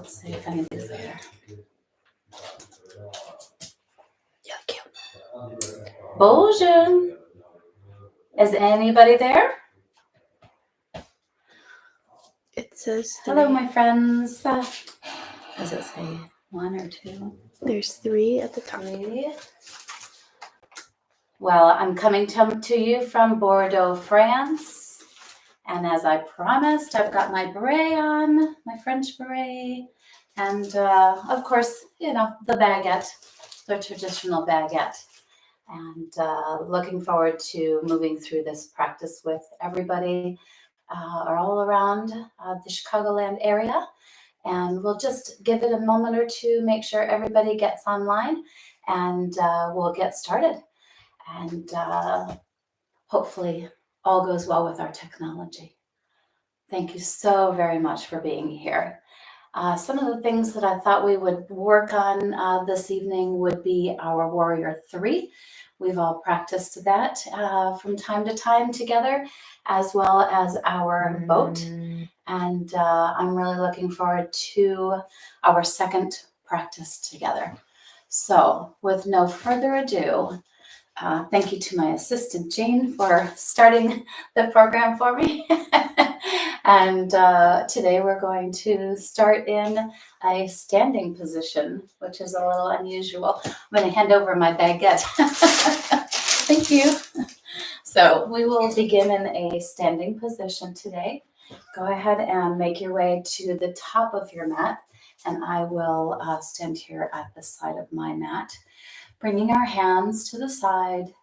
Let's see if anybody's there. Bonjour. Is anybody there? It says three. Hello, my friends. Does it say 1 or 2? There's 3 at the top. 3. Well, I'm coming to you from Bordeaux, France. And as I promised, I've got my beret on, my French beret. And of course, the baguette, the traditional baguette. And looking forward to moving through this practice with everybody all around the Chicagoland area. And we'll just give it a moment or two, make sure everybody gets online, and we'll get started. And hopefully all goes well with our technology. Thank you so very much for being here. Some of the things that I thought we would work on this evening would be our Warrior 3. We've all practiced that from time to time together, as well as our boat. And I'm really looking forward to our second practice together. So with no further ado, thank you to my assistant, Jane, for starting the program for me. And today we're going to start in a standing position, which is a little unusual. I'm going to hand over my baguette. Thank you. So we will begin in a standing position today. Go ahead and make your way to the top of your mat, and I will stand here at the side of my mat, bringing our hands to the side.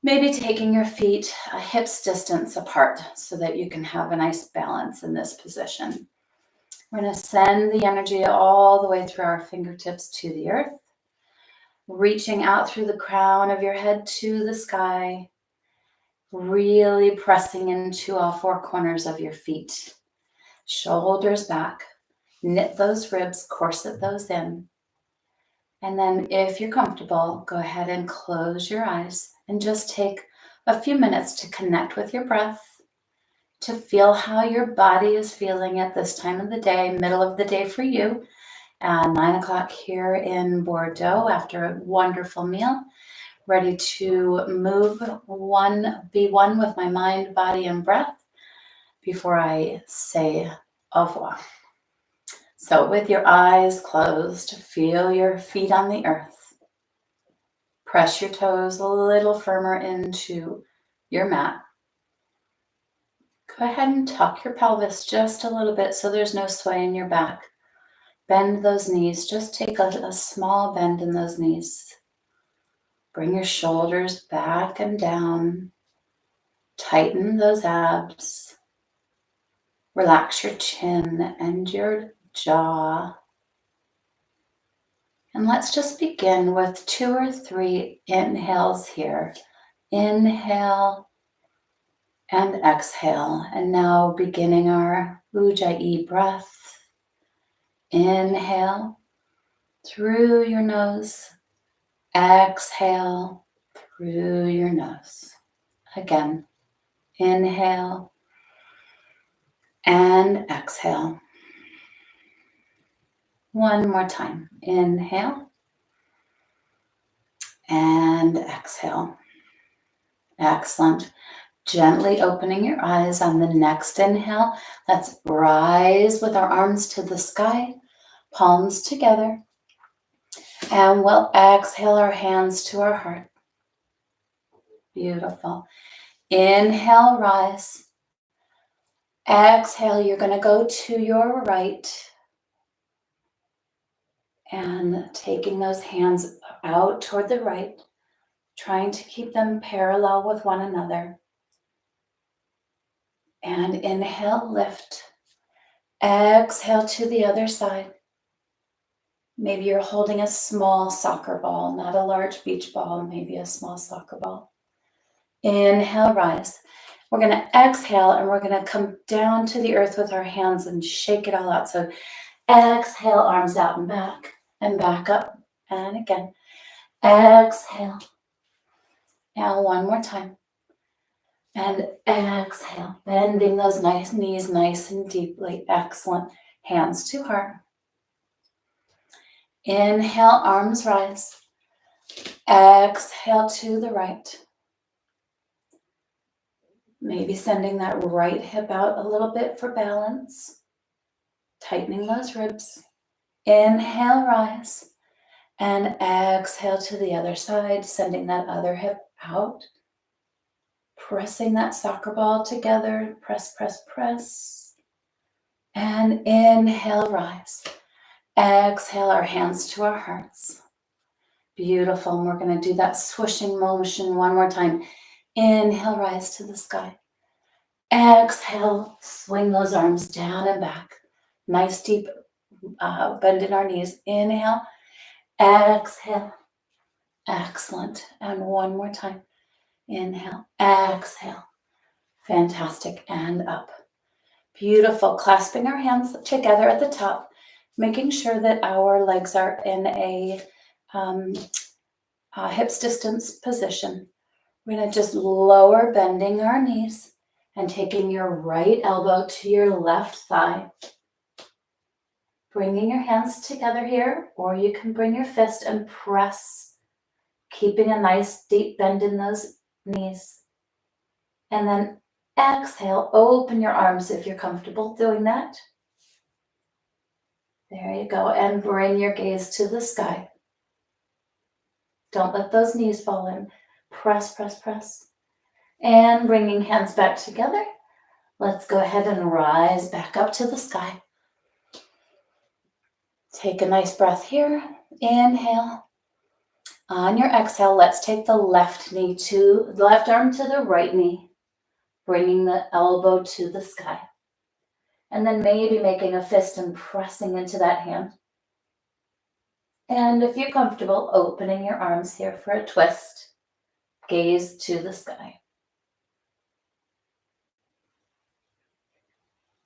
Maybe taking your feet a hip's distance apart so that you can have a nice balance in this position. We're going to send the energy all the way through our fingertips to the earth, reaching out through the crown of your head to the sky, really pressing into all 4 corners of your feet. Shoulders back, knit those ribs, corset those in. And then if you're comfortable, go ahead and close your eyes and just take a few minutes to connect with your breath, to feel how your body is feeling at this time of the day, middle of the day for you, 9 o'clock here in Bordeaux after a wonderful meal, ready to be one with my mind, body, and breath before I say au revoir. So with your eyes closed, feel your feet on the earth. Press your toes a little firmer into your mat. Go ahead and tuck your pelvis just a little bit so there's no sway in your back. Bend those knees. Just take a small bend in those knees. Bring your shoulders back and down. Tighten those abs. Relax your chin and your jaw. And let's just begin with 2 or 3 inhales here. Inhale and exhale. And now beginning our Ujjayi breath. Inhale through your nose. Exhale through your nose. Again, inhale and exhale. One more time. Inhale and exhale. Excellent. Gently opening your eyes on the next inhale. Let's rise with our arms to the sky, palms together. And we'll exhale our hands to our heart. Beautiful. Inhale, rise. Exhale, you're going to go to your right. And taking those hands out toward the right, trying to keep them parallel with one another. And inhale, lift. Exhale to the other side. Maybe you're holding a small soccer ball, not a large beach ball, maybe a small soccer ball. Inhale, rise. We're going to exhale and we're going to come down to the earth with our hands and shake it all out. So exhale, arms out and back up. And again, exhale. Now one more time. And exhale, bending those nice knees nice and deeply. Excellent. hands to heart. Inhale, arms rise. Exhale to the right. Maybe sending that right hip out a little bit for balance. Tightening those ribs. Inhale, rise. And exhale to the other side, sending that other hip out. Pressing that soccer ball together. Press, press, press. And inhale, rise. Exhale, our hands to our hearts. Beautiful. And we're going to do that swooshing motion one more time. Inhale, rise to the sky. Exhale, swing those arms down and back. Nice deep bend in our knees. Inhale, exhale. Excellent. And one more time. Inhale, exhale. Fantastic. And up. Beautiful. Clasping our hands together at the top, making sure that our legs are in a hips distance position. We're going to just lower, bending our knees and taking your right elbow to your left thigh. Bringing your hands together here, or you can bring your fist and press, keeping a nice deep bend in those knees. And then exhale, open your arms if you're comfortable doing that. There you go. And bring your gaze to the sky. Don't let those knees fall in. Press, press, press. And bringing hands back together. Let's go ahead and rise back up to the sky. Take a nice breath here. Inhale. On your exhale, let's take the left arm to the right knee, bringing the elbow to the sky. And then maybe making a fist and pressing into that hand. And if you're comfortable, opening your arms here for a twist. Gaze to the sky.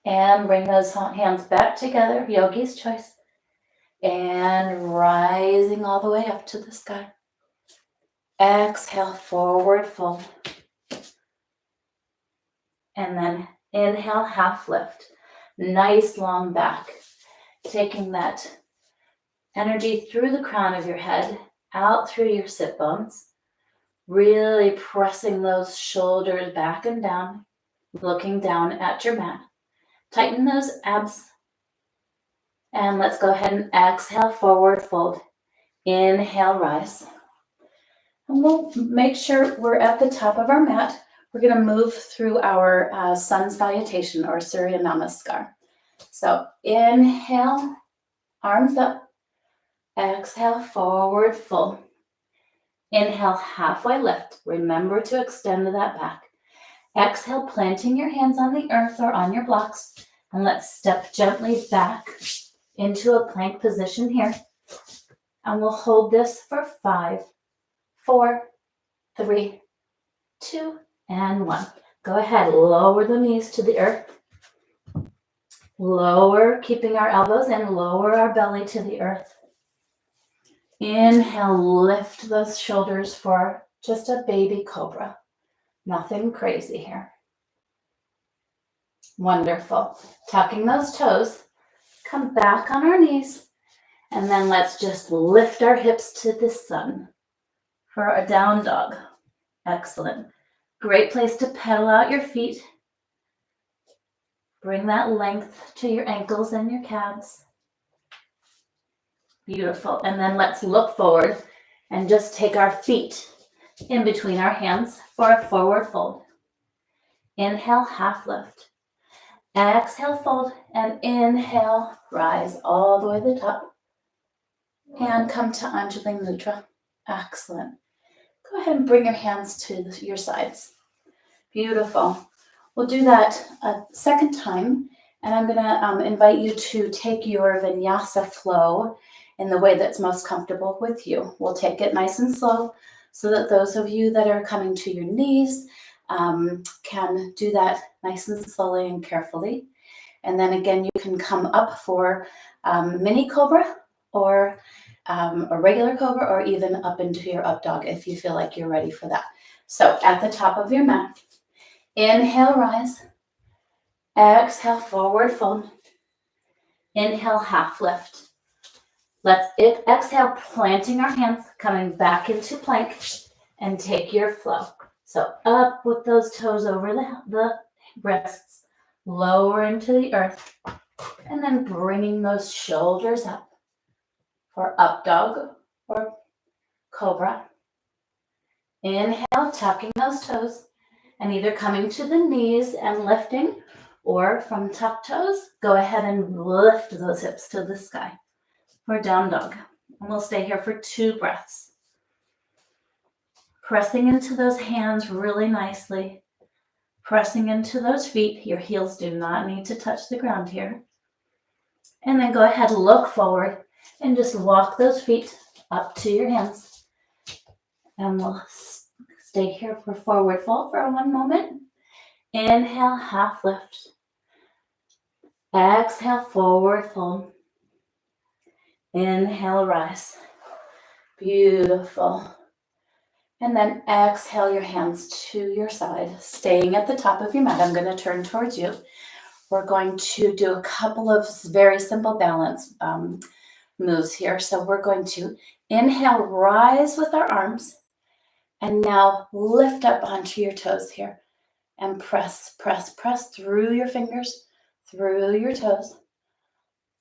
And bring those hands back together, yogi's choice. And rising all the way up to the sky. Exhale, forward fold. And then inhale, half lift. Nice long back. Taking that energy through the crown of your head, out through your sit bones. Really pressing those shoulders back and down. Looking down at your mat. Tighten those abs. And let's go ahead and exhale, forward fold. Inhale, rise. And we'll make sure we're at the top of our mat. We're going to move through our sun salutation or Surya Namaskar. So inhale, arms up. Exhale, forward fold. Inhale, halfway lift. Remember to extend that back. Exhale, planting your hands on the earth or on your blocks. And let's step gently back into a plank position here. And we'll hold this for 5, 4, 3, 2, and 1. Go ahead, lower the knees to the earth. Lower, keeping our elbows in, lower our belly to the earth. Inhale, lift those shoulders for just a baby cobra. Nothing crazy here. Wonderful. Tucking those toes, come back on our knees, and then let's just lift our hips to the sun for a down dog. Excellent. Great place to pedal out your feet. Bring that length to your ankles and your calves. Beautiful. And then let's look forward and just take our feet in between our hands for a forward fold. Inhale, half lift. Exhale, fold, and inhale, rise all the way to the top. And come to Anjali Mudra. Excellent. Go ahead and bring your hands to your sides. Beautiful. We'll do that a second time, and I'm going to invite you to take your vinyasa flow in the way that's most comfortable with you. We'll take it nice and slow so that those of you that are coming to your knees can do that nice and slowly and carefully. And then again, you can come up for mini cobra or a regular cobra, or even up into your up dog if you feel like you're ready for that. So at the top of your mat, inhale, rise. Exhale, forward fold. Inhale, half lift. Let's exhale, planting our hands, coming back into plank, and take your flow. So up with those toes over the wrists, lower into the earth, and then bringing those shoulders up for up dog or cobra. Inhale, tucking those toes, and either coming to the knees and lifting, or from tuck toes, go ahead and lift those hips to the sky for down dog. And we'll stay here for 2 breaths. Pressing into those hands really nicely. Pressing into those feet. Your heels do not need to touch the ground here. And then go ahead, look forward, and just walk those feet up to your hands. And we'll stay here for forward fold for 1 moment. Inhale, half lift. Exhale, forward fold. Inhale, rise. Beautiful. And then exhale your hands to your side, staying at the top of your mat. I'm going to turn towards you. We're going to do a couple of very simple balance moves here. So we're going to inhale, rise with our arms, and now lift up onto your toes here and press, press, press through your fingers, through your toes.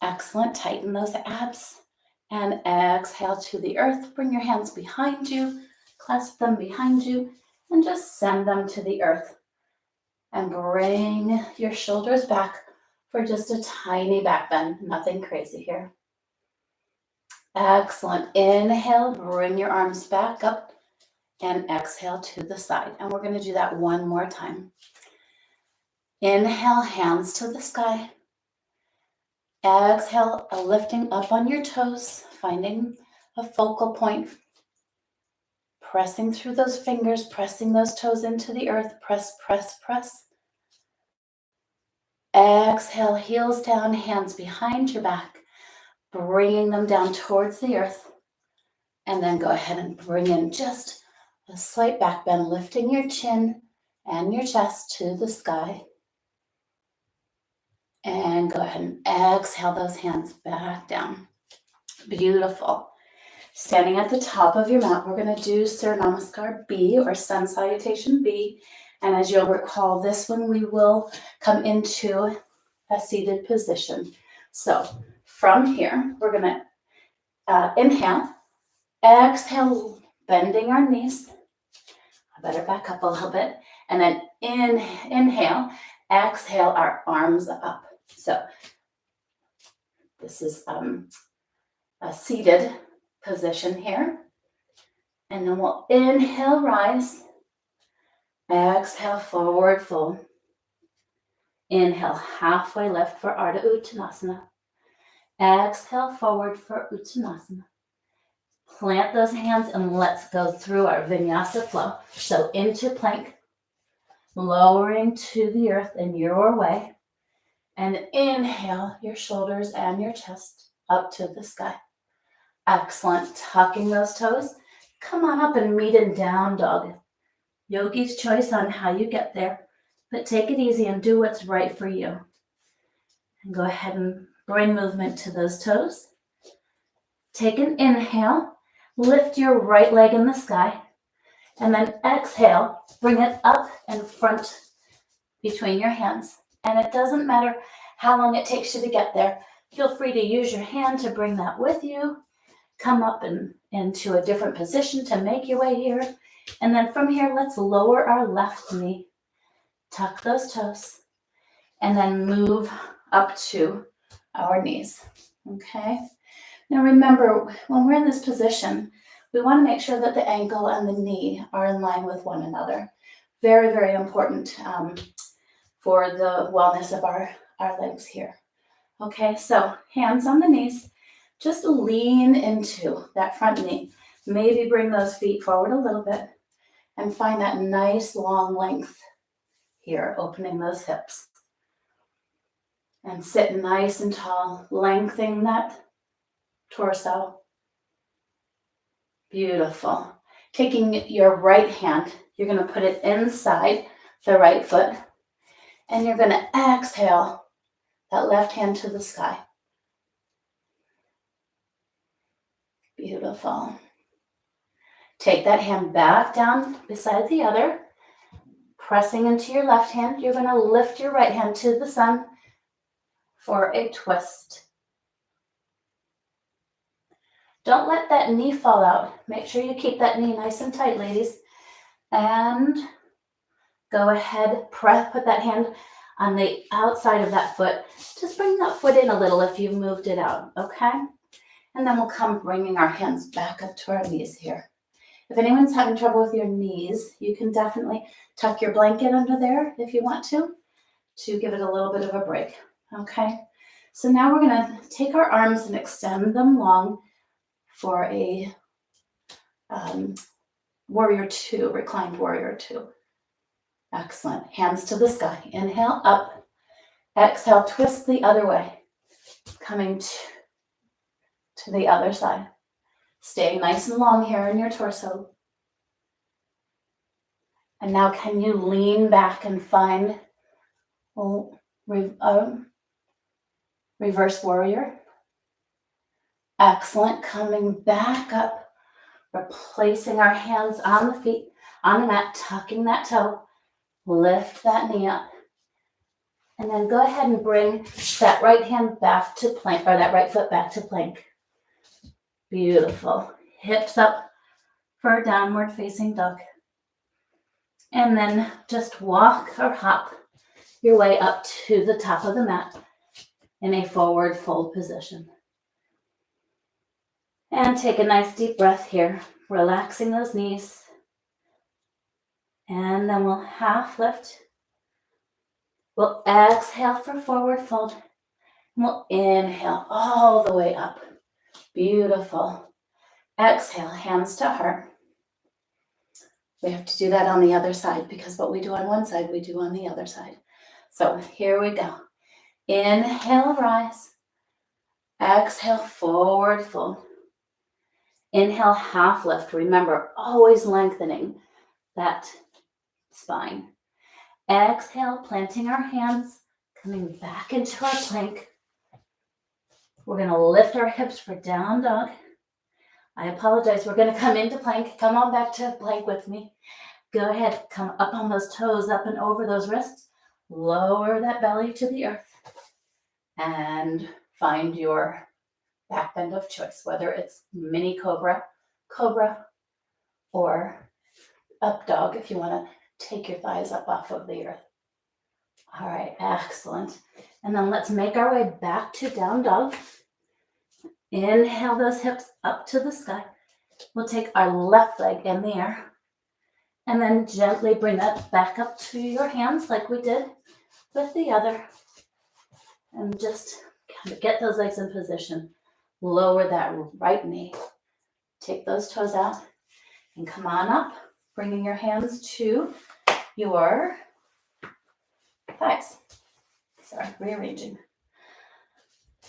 Excellent. Tighten those abs and exhale to the earth. Bring your hands behind you, clasp them behind you, and just send them to the earth. And bring your shoulders back for just a tiny back bend. Nothing crazy here. Excellent. Inhale, bring your arms back up, and exhale to the side. And we're going to do that 1 more time. Inhale, hands to the sky. Exhale, lifting up on your toes, finding a focal point. Pressing through those fingers, pressing those toes into the earth. Press, press, press. Exhale, heels down, hands behind your back, bringing them down towards the earth. And then go ahead and bring in just a slight back bend, lifting your chin and your chest to the sky. And go ahead and exhale those hands back down. Beautiful. Standing at the top of your mat, we're going to do Surya Namaskar B, or Sun Salutation B. And as you'll recall, this one we will come into a seated position. So from here, we're going to inhale, exhale, bending our knees. I better back up a little bit. And then inhale, exhale our arms up. So this is a seated position here. And then we'll inhale, rise. Exhale, forward fold. Inhale, halfway lift for Ardha Uttanasana. Exhale, forward for Uttanasana. Plant those hands and let's go through our vinyasa flow. So into plank, lowering to the earth in your way. And inhale your shoulders and your chest up to the sky. Excellent. Tucking those toes. Come on up and meet in down dog. Yogi's choice on how you get there, but take it easy and do what's right for you. And go ahead and bring movement to those toes. Take an inhale, lift your right leg in the sky, and then exhale, bring it up and front between your hands. And it doesn't matter how long it takes you to get there. Feel free to use your hand to bring that with you. Come up and into a different position to make your way here. And then from here, let's lower our left knee. Tuck those toes. And then move up to our knees. Okay? Now remember, when we're in this position, we want to make sure that the ankle and the knee are in line with one another. Very, very important for the wellness of our legs here. Okay, so hands on the knees. Just lean into that front knee. Maybe bring those feet forward a little bit and find that nice long length here, opening those hips. And sit nice and tall, lengthening that torso. Beautiful. Taking your right hand, you're going to put it inside the right foot. And you're going to exhale that left hand to the sky. Beautiful. Take that hand back down beside the other, pressing into your left hand. You're going to lift your right hand to the sun for a twist. Don't let that knee fall out. Make sure you keep that knee nice and tight, ladies. And go ahead, put that hand on the outside of that foot. Just bring that foot in a little if you've moved it out, okay? And then we'll come bringing our hands back up to our knees here. If anyone's having trouble with your knees, you can definitely tuck your blanket under there if you want to give it a little bit of a break, okay? So now we're gonna take our arms and extend them long for a warrior two, reclined warrior two. Excellent. Hands to the sky. Inhale, up. Exhale, twist the other way. Coming to the other side. Stay nice and long here in your torso. And now can you lean back and find reverse warrior? Excellent. Coming back up. Replacing our hands on the feet, on the mat, tucking that toe. Lift that knee up. And then go ahead and bring that right hand back to plank, or that right foot back to plank. Beautiful. Hips up for a downward facing dog. And then just walk or hop your way up to the top of the mat in a forward fold position. And take a nice deep breath here, relaxing those knees. And then we'll half lift. We'll exhale for forward fold. And we'll inhale all the way up. Beautiful. Exhale, hands to heart. We have to do that on the other side because what we do on one side, we do on the other side. So here we go. Inhale, rise. Exhale, forward fold. Inhale, half lift. Remember, always lengthening that spine. Exhale, planting our hands, coming back into our plank. We're going to lift our hips for down dog. I apologize. We're going to come into plank. Come on back to plank with me. Go ahead. Come up on those toes, up and over those wrists. Lower that belly to the earth. And find your back bend of choice, whether it's mini cobra, or up dog if you want to take your thighs up off of the earth. All right, excellent. And then let's make our way back to down dog. Inhale those hips up to the sky. We'll take our left leg in the air and then gently bring that back up to your hands like we did with the other. And just kind of get those legs in position. Lower that right knee. Take those toes out and come on up, bringing your hands to your thighs. Sorry, rearranging.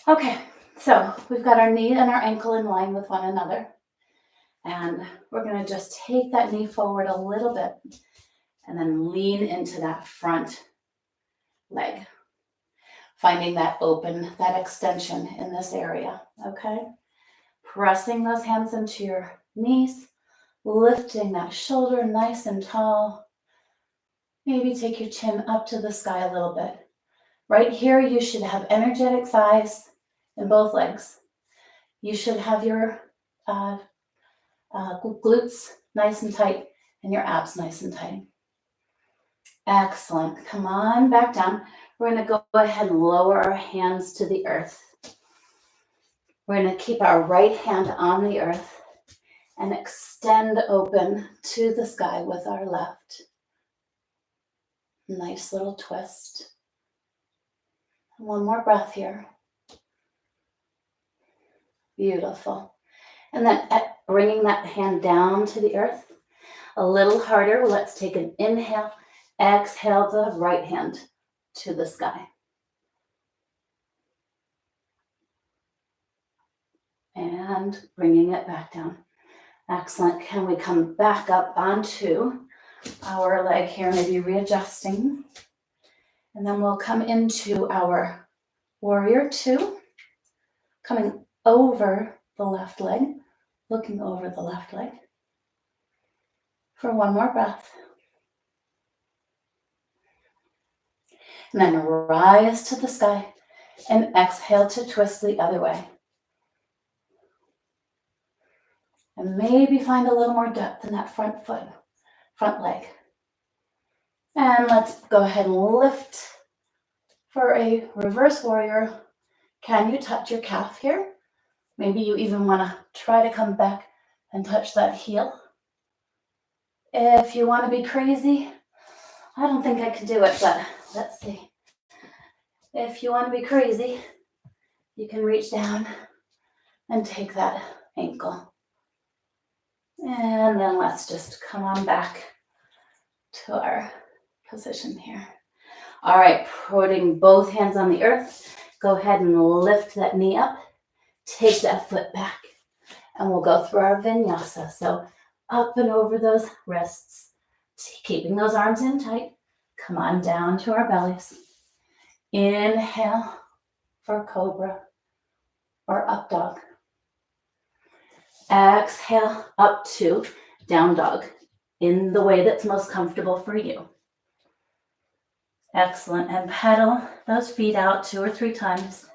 Okay, so we've got our knee and our ankle in line with one another. And we're going to just take that knee forward a little bit and then lean into that front leg. Finding that open, that extension in this area, okay? Pressing those hands into your knees, lifting that shoulder nice and tall. Maybe take your chin up to the sky a little bit. Right here, you should have energetic thighs in both legs. You should have your glutes nice and tight and your abs nice and tight. Excellent. Come on back down. We're going to go ahead and lower our hands to the earth. We're going to keep our right hand on the earth and extend open to the sky with our left. Nice little twist. One more breath here. Beautiful. And then bringing that hand down to the earth a little harder. Let's take an inhale. Exhale the right hand to the sky. And bringing it back down. Excellent. Can we come back up onto our leg here, maybe readjusting. And then we'll come into our warrior two, coming over the left leg, looking over the left leg. For one more breath. And then rise to the sky and exhale to twist the other way. And maybe find a little more depth in that front foot, front leg. And let's go ahead and lift for a reverse warrior. Can you touch your calf here? Maybe you even want to try to come back and touch that heel. If you want to be crazy, I don't think I can do it, but let's see. If you want to be crazy, you can reach down and take that ankle. And then let's just come on back to our position here. All right, putting both hands on the earth, go ahead and lift that knee up, take that foot back, and we'll go through our vinyasa. So up and over those wrists, keeping those arms in tight. Come on down to our bellies. Inhale for cobra or up dog. Exhale up to down dog in the way that's most comfortable for you. Excellent. And pedal those feet out 2 or 3 times.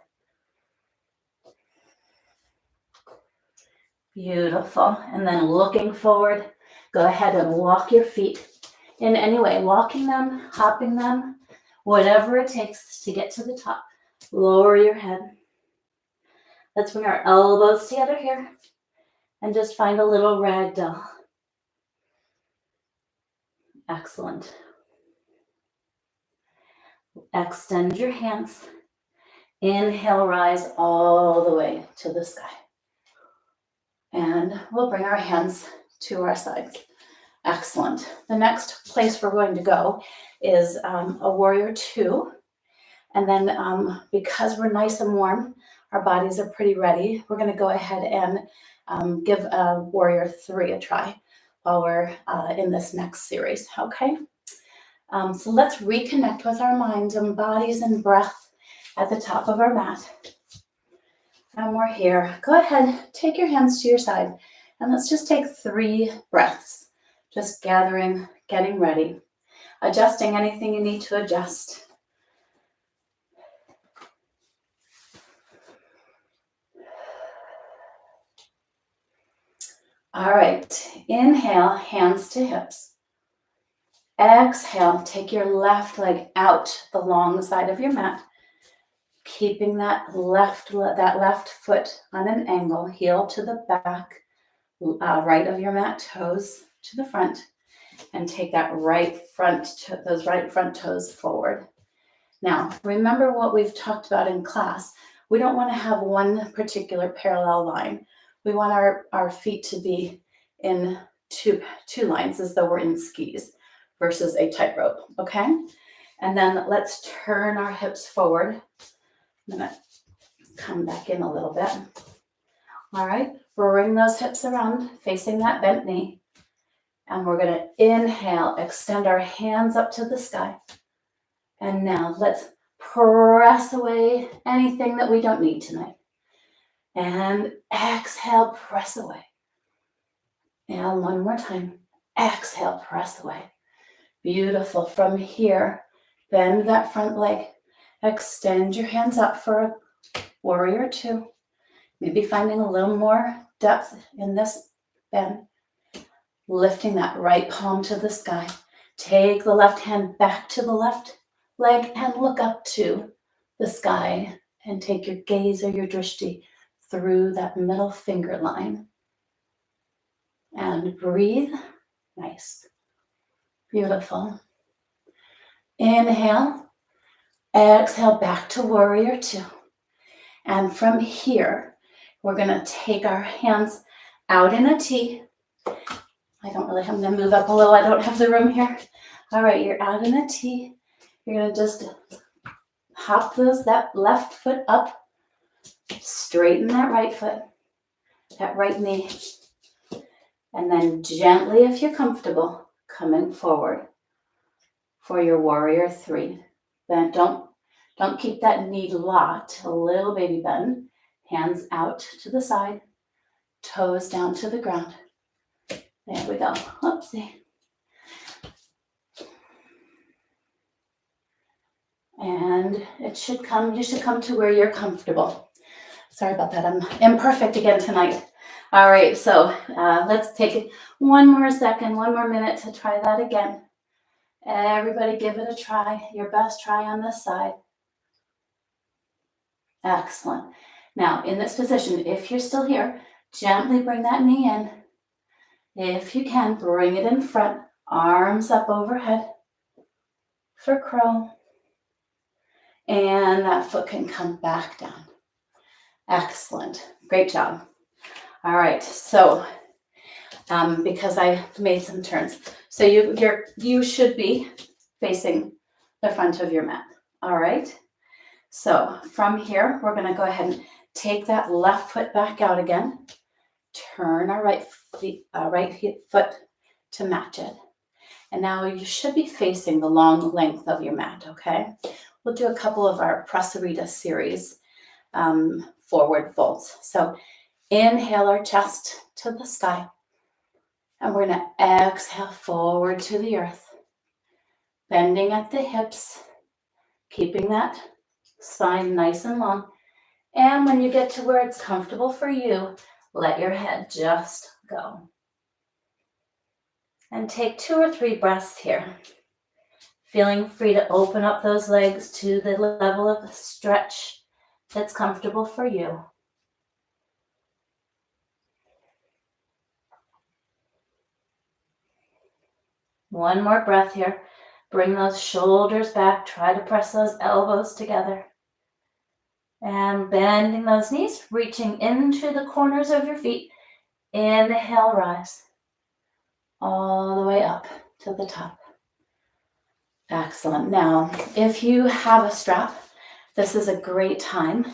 Beautiful. And then looking forward, go ahead and walk your feet in any way, walking them, hopping them, whatever it takes to get to the top. Lower your head. Let's bring our elbows together here and just find a little ragdoll. Excellent. Extend your hands. Inhale, rise all the way to the sky. And we'll bring our hands to our sides. Excellent. The next place we're going to go is a warrior 2. And then because we're nice and warm, our bodies are pretty ready, we're going to go ahead and give a warrior 3 a try while we're in this next series, okay? So let's reconnect with our minds and bodies and breath at the top of our mat. And we're here. Go ahead, take your hands to your side, and let's just take 3 breaths. Just gathering, getting ready, adjusting anything you need to adjust. All right, inhale, hands to hips. Exhale, take your left leg out the long side of your mat, keeping that left foot on an angle, heel to the back, right of your mat, toes to the front, and take that those right front toes forward. Now, remember what we've talked about in class. We don't want to have one particular parallel line. We want our feet to be in two lines as though we're in skis versus a tightrope, okay? And then let's turn our hips forward. I'm gonna come back in a little bit. All right, bring those hips around, facing that bent knee. And we're gonna inhale, extend our hands up to the sky. And now let's press away anything that we don't need tonight. And exhale, press away. And one more time, exhale, press away. Beautiful. From here, bend that front leg. Extend your hands up for a warrior 2. Maybe finding a little more depth in this bend. Lifting that right palm to the sky. Take the left hand back to the left leg and look up to the sky and take your gaze or your drishti through that middle finger line. And breathe. Nice. Beautiful. Inhale. Exhale back to warrior 2. And from here, we're going to take our hands out in a T. I'm going to move up a little. I don't have the room here. All right, you're out in a T. You're going to just hop that left foot up. Straighten that right foot, that right knee. And then gently, if you're comfortable, coming forward for your warrior 3. Then don't keep that knee locked. A little baby bend. Hands out to the side. toes down to the ground. There we go. Oopsie. And you should come to where you're comfortable. Sorry about that. I'm imperfect again tonight. All right, so let's take one more second, one more minute to try that again. Everybody give it a try, your best try on this side. Excellent. Now, in this position, if you're still here, gently bring that knee in. If you can, bring it in front, arms up overhead for crow. And that foot can come back down. Excellent. Great job. All right, so because I made some turns. So you should be facing the front of your mat. All right. So from here, we're going to go ahead and take that left foot back out again. Turn our right foot to match it. And now you should be facing the long length of your mat, okay? We'll do a couple of our Prasarita series forward folds. So inhale our chest to the sky. And we're going to exhale forward to the earth. Bending at the hips, keeping that spine nice and long. And when you get to where it's comfortable for you, let your head just go. And take 2 or 3 breaths here. Feeling free to open up those legs to the level of stretch that's comfortable for you. One more breath here. Bring those shoulders back. Try to press those elbows together. And bending those knees, reaching into the corners of your feet. Inhale, rise. All the way up to the top. Excellent. Now, if you have a strap, this is a great time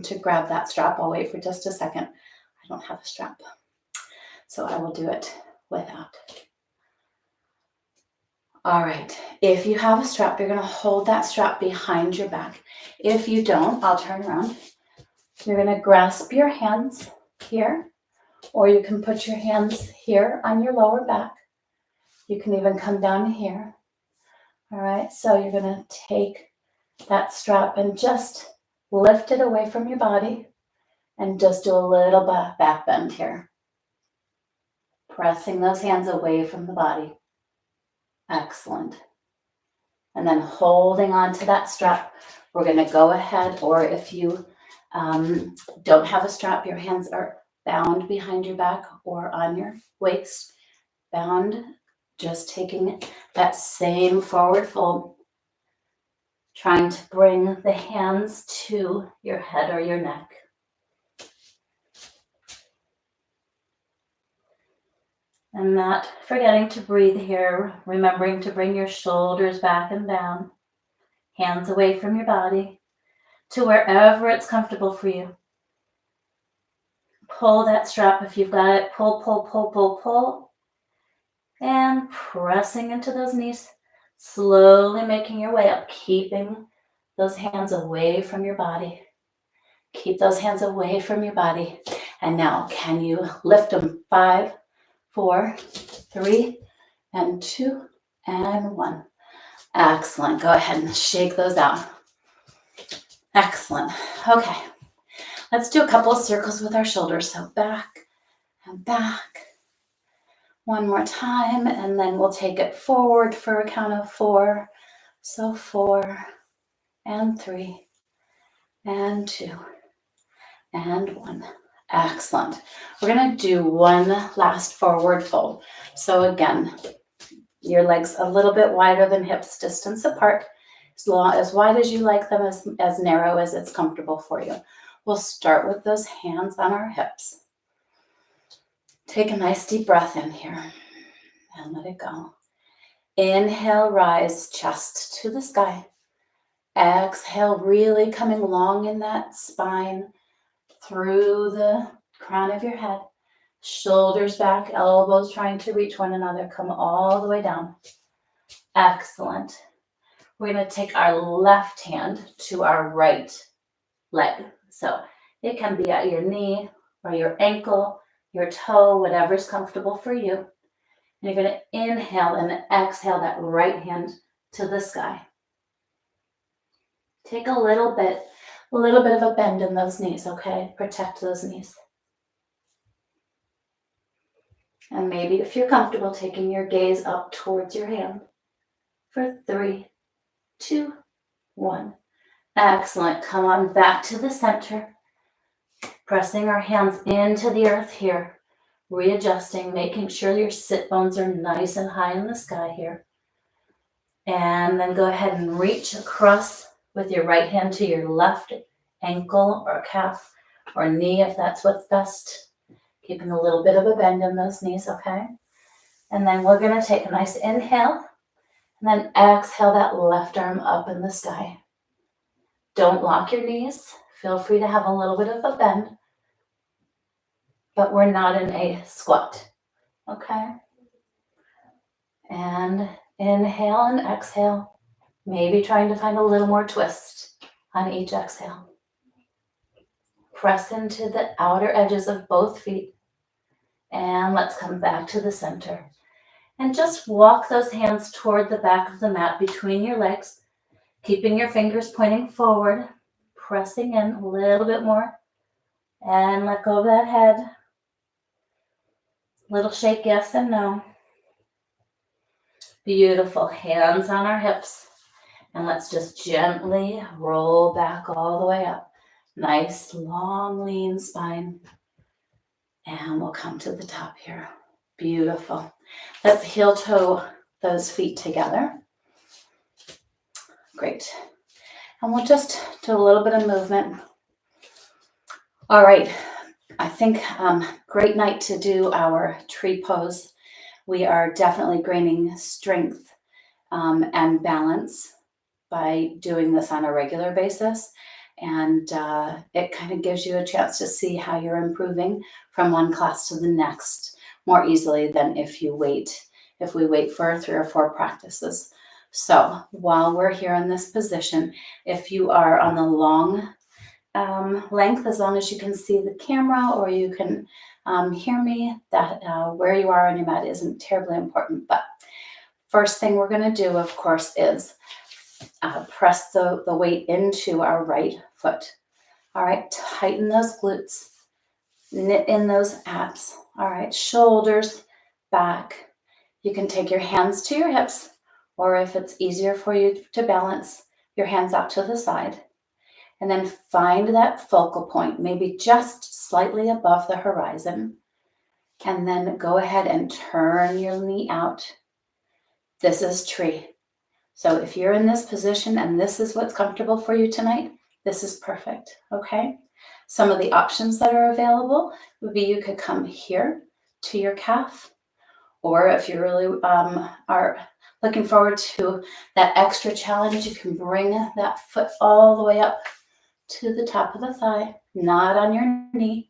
to grab that strap. I'll wait for just a second. I don't have a strap, so I will do it without. All right. If you have a strap, you're going to hold that strap behind your back. If you don't, I'll turn around. You're going to grasp your hands here, or you can put your hands here on your lower back. You can even come down here. All right. So you're going to take that strap and just lift it away from your body and just do a little back bend here. Pressing those hands away from the body. Excellent. And then holding on to that strap, we're going to go ahead, or if you don't have a strap, your hands are bound behind your back or on your waist, bound, just taking that same forward fold, trying to bring the hands to your head or your neck. And not forgetting to breathe here, remembering to bring your shoulders back and down, hands away from your body to wherever it's comfortable for you. Pull that strap if you've got it. Pull, pull, pull, pull, pull. And pressing into those knees, slowly making your way up, keeping those hands away from your body. Keep those hands away from your body. And now, can you lift them? 5, 4, 3, and 2, and 1. Excellent. Go ahead and shake those out. Excellent. Okay. Let's do a couple of circles with our shoulders. So back and back. One more time, and then we'll take it forward for a count of 4. So 4, and 3, and 2, and 1. Excellent. We're going to do one last forward fold. So again, your legs a little bit wider than hips distance apart, as wide as you like them, as narrow as it's comfortable for you. We'll start with those hands on our hips. Take a nice deep breath in here and let it go. Inhale, rise, chest to the sky. Exhale, really coming long in that spine through the crown of your head. Shoulders back, elbows trying to reach one another. Come all the way down. Excellent. We're going to take our left hand to our right leg. So it can be at your knee or your ankle, your toe, whatever's comfortable for you. And you're going to inhale and exhale that right hand to the sky. Take a little bit of a bend in those knees, okay? Protect those knees. And maybe if you're comfortable, taking your gaze up towards your hand for 3, 2, 1. Excellent. Come on back to the center. Pressing our hands into the earth here. Readjusting, making sure your sit bones are nice and high in the sky here. And then go ahead and reach across with your right hand to your left ankle or calf or knee if that's what's best. Keeping a little bit of a bend in those knees, okay? And then we're going to take a nice inhale and then exhale that left arm up in the sky. Don't lock your knees. Feel free to have a little bit of a bend, but we're not in a squat, okay? And inhale and exhale, maybe trying to find a little more twist on each exhale. Press into the outer edges of both feet. And let's come back to the center. And just walk those hands toward the back of the mat between your legs, keeping your fingers pointing forward, pressing in a little bit more. And let go of that head. Little shake, yes and no. Beautiful. Hands on our hips. And let's just gently roll back all the way up. Nice, long, lean spine. And we'll come to the top here. Beautiful. Let's heel toe those feet together. Great. And we'll just do a little bit of movement. All right. I think great night to do our tree pose. We are definitely gaining strength and balance by doing this on a regular basis. And it kind of gives you a chance to see how you're improving from one class to the next more easily than if we wait for 3 or 4 practices. So while we're here in this position, if you are on the long length, as long as you can see the camera or you can hear me, that where you are on your mat isn't terribly important. But first thing we're going to do, of course, is press the weight into our right foot. All right, tighten those glutes, knit in those abs. All right, shoulders back. You can take your hands to your hips, or if it's easier for you to balance, your hands out to the side. And then find that focal point, maybe just slightly above the horizon. And then go ahead and turn your knee out. This is tree. So if you're in this position and this is what's comfortable for you tonight, this is perfect, okay? Some of the options that are available would be you could come here to your calf, or if you really are looking forward to that extra challenge, you can bring that foot all the way up to the top of the thigh, not on your knee,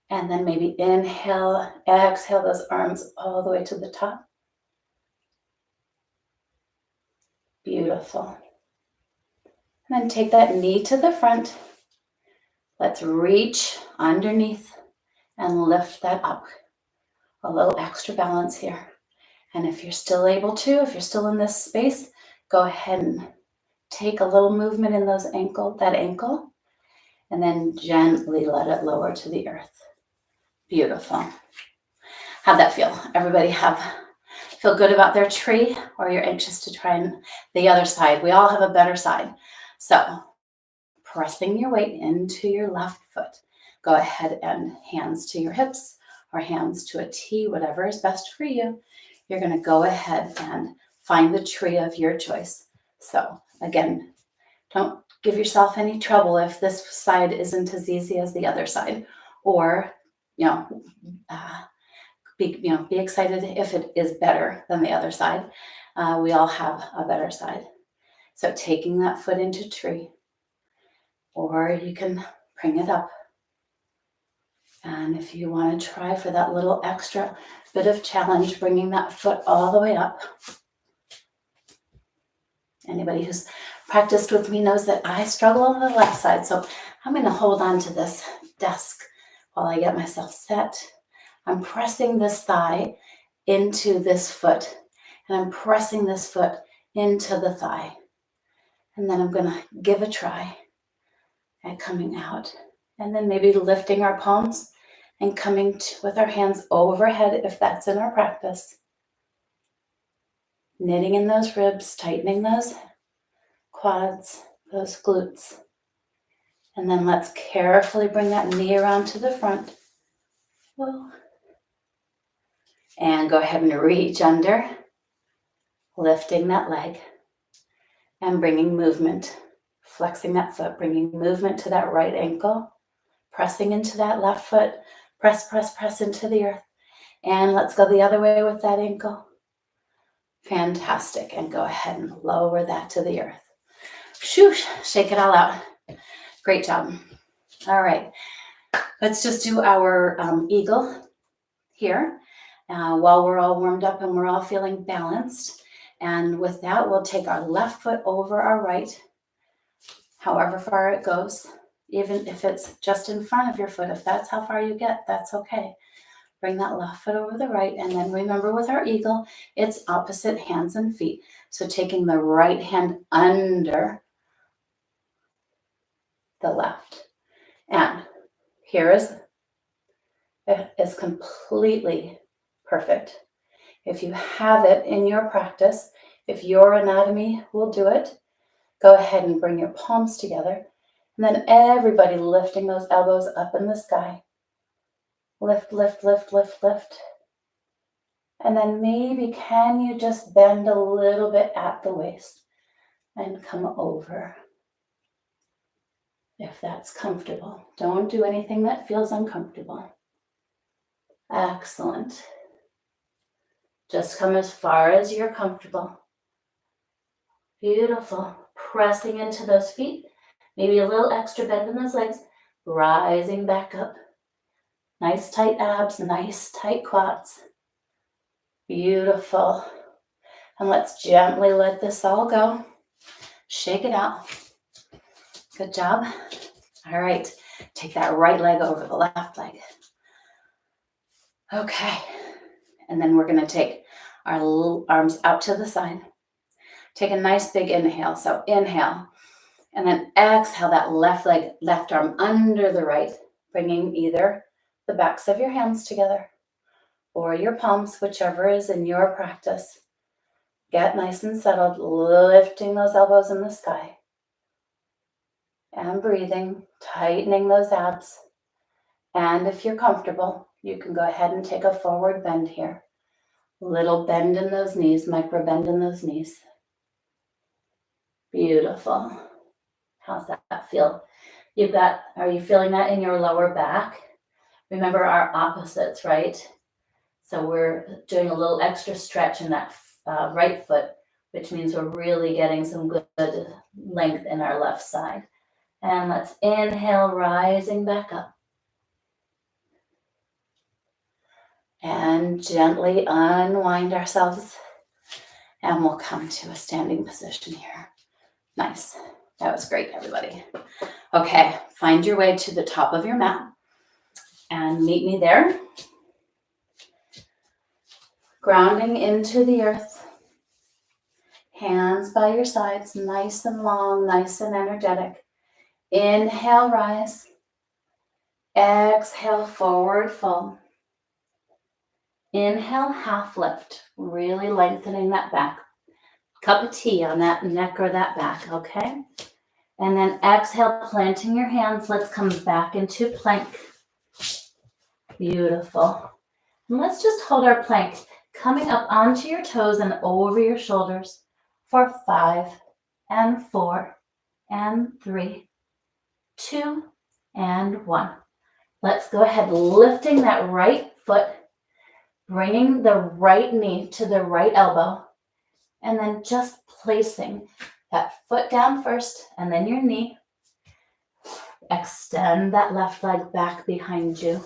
and then maybe inhale, exhale those arms all the way to the top. Beautiful. And then take that knee to the front. Let's reach underneath and lift that up. A little extra balance here. And if you're still able to, if you're still in this space, go ahead and take a little movement in that ankle, and then gently let it lower to the earth. Beautiful. How'd that feel? Everybody feel good about their tree, or you're anxious to try the other side? We all have a better side. So pressing your weight into your left foot. Go ahead and hands to your hips or hands to a T, whatever is best for you. You're going to go ahead and find the tree of your choice. So again, don't give yourself any trouble if this side isn't as easy as the other side, or be excited if it is better than the other side. We all have a better side. So taking that foot into tree, or you can bring it up. And if you want to try for that little extra bit of challenge, bringing that foot all the way up. Anybody who's practiced with me knows that I struggle on the left side. So I'm going to hold on to this desk while I get myself set. I'm pressing this thigh into this foot, and I'm pressing this foot into the thigh. And then I'm going to give a try at coming out. And then maybe lifting our palms and coming with our hands overhead if that's in our practice. Knitting in those ribs, tightening those quads, those glutes. And then let's carefully bring that knee around to the front. Whoa. And go ahead and reach under, lifting that leg and bringing movement, flexing that foot, bringing movement to that right ankle, pressing into that left foot, press, press, press into the earth. And let's go the other way with that ankle. Fantastic. And go ahead and lower that to the earth. Shoosh, shake it all out. Great job. All right. Let's just do our eagle here while we're all warmed up and we're all feeling balanced. And with that, we'll take our left foot over our right, however far it goes. Even if it's just in front of your foot, if that's how far you get, that's okay. Bring that left foot over the right. And then remember with our eagle, it's opposite hands and feet. So taking the right hand under the left. And here is completely perfect. If you have it in your practice, if your anatomy will do it, go ahead and bring your palms together. And then everybody lifting those elbows up in the sky. Lift, lift, lift, lift, lift. And then maybe can you just bend a little bit at the waist and come over if that's comfortable. Don't do anything that feels uncomfortable. Excellent. Just come as far as you're comfortable. Beautiful. Pressing into those feet. Maybe a little extra bend in those legs. Rising back up. Nice tight abs, nice tight quads. Beautiful. And let's gently let this all go. Shake it out. Good job. All right. Take that right leg over the left leg. Okay. And then we're going to take our little arms out to the side. Take a nice big inhale. So inhale. And then exhale that left arm under the right, bringing either the backs of your hands together or your palms, whichever is in your practice. Get nice and settled, lifting those elbows in the sky. And breathing, tightening those abs. And if you're comfortable, you can go ahead and take a forward bend here. Little bend in those knees, micro bend in those knees. Beautiful. How's that feel? Are you feeling that in your lower back? Remember our opposites, right? So we're doing a little extra stretch in that right foot, which means we're really getting some good length in our left side. And let's inhale, rising back up. And gently unwind ourselves. And we'll come to a standing position here. Nice. That was great, everybody. Okay, find your way to the top of your mat and meet me there. Grounding into the earth. Hands by your sides, nice and long, nice and energetic. Inhale, rise. Exhale, forward fold. Inhale, half lift, really lengthening that back. Cup of tea on that neck or that back, okay? And then exhale, planting your hands. Let's come back into plank. Beautiful. And let's just hold our plank, coming up onto your toes and over your shoulders for 5 and 4 and 3, 2 and 1. Let's go ahead, lifting that right foot, bringing the right knee to the right elbow, and then just placing that foot down first and then your knee. Extend that left leg back behind you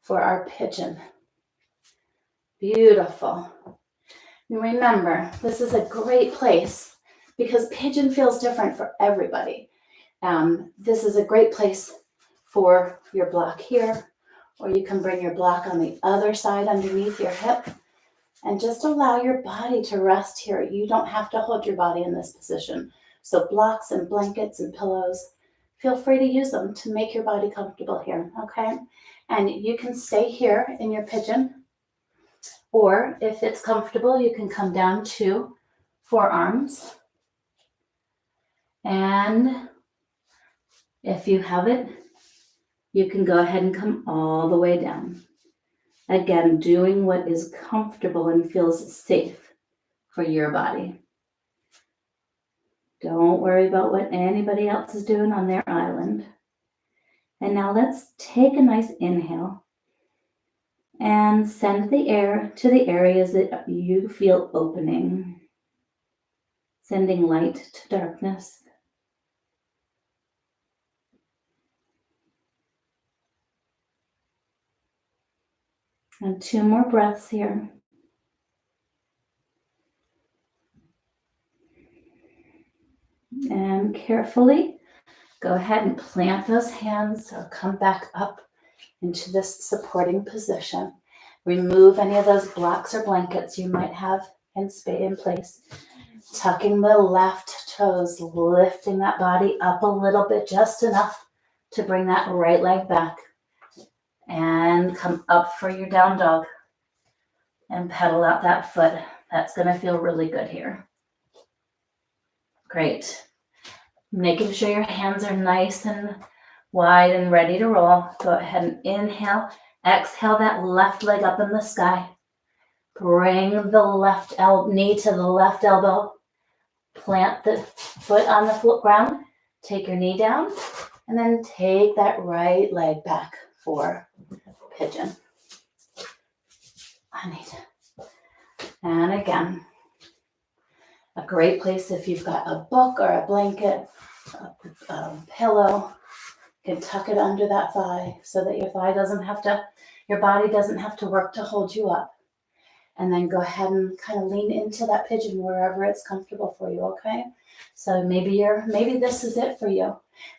for our pigeon. Beautiful. And remember, this is a great place because pigeon feels different for everybody. This is a great place for your block here, or you can bring your block on the other side underneath your hip and just allow your body to rest here. You don't have to hold your body in this position. So blocks and blankets and pillows, feel free to use them to make your body comfortable here, okay? And you can stay here in your pigeon, or if it's comfortable, you can come down to forearms. And if you have it, you can go ahead and come all the way down. Again, doing what is comfortable and feels safe for your body. Don't worry about what anybody else is doing on their island. And now let's take a nice inhale and send the air to the areas that you feel opening, sending light to darkness. And 2 more breaths here. And carefully go ahead and plant those hands or come back up into this supporting position. Remove any of those blocks or blankets you might have in place. Tucking the left toes, lifting that body up a little bit, just enough to bring that right leg back. And come up for your down dog and pedal out that foot. That's going to feel really good here. Great. Making sure your hands are nice and wide and ready to roll. Go ahead and inhale. Exhale that left leg up in the sky. Bring the left knee to the left elbow. Plant the foot on the ground. Take your knee down. And then take that right leg back for pigeon. And again, a great place if you've got a book or a blanket, a pillow, you can tuck it under that thigh so that your body doesn't have to work to hold you up. And then go ahead and kind of lean into that pigeon wherever it's comfortable for you, okay? So maybe this is it for you.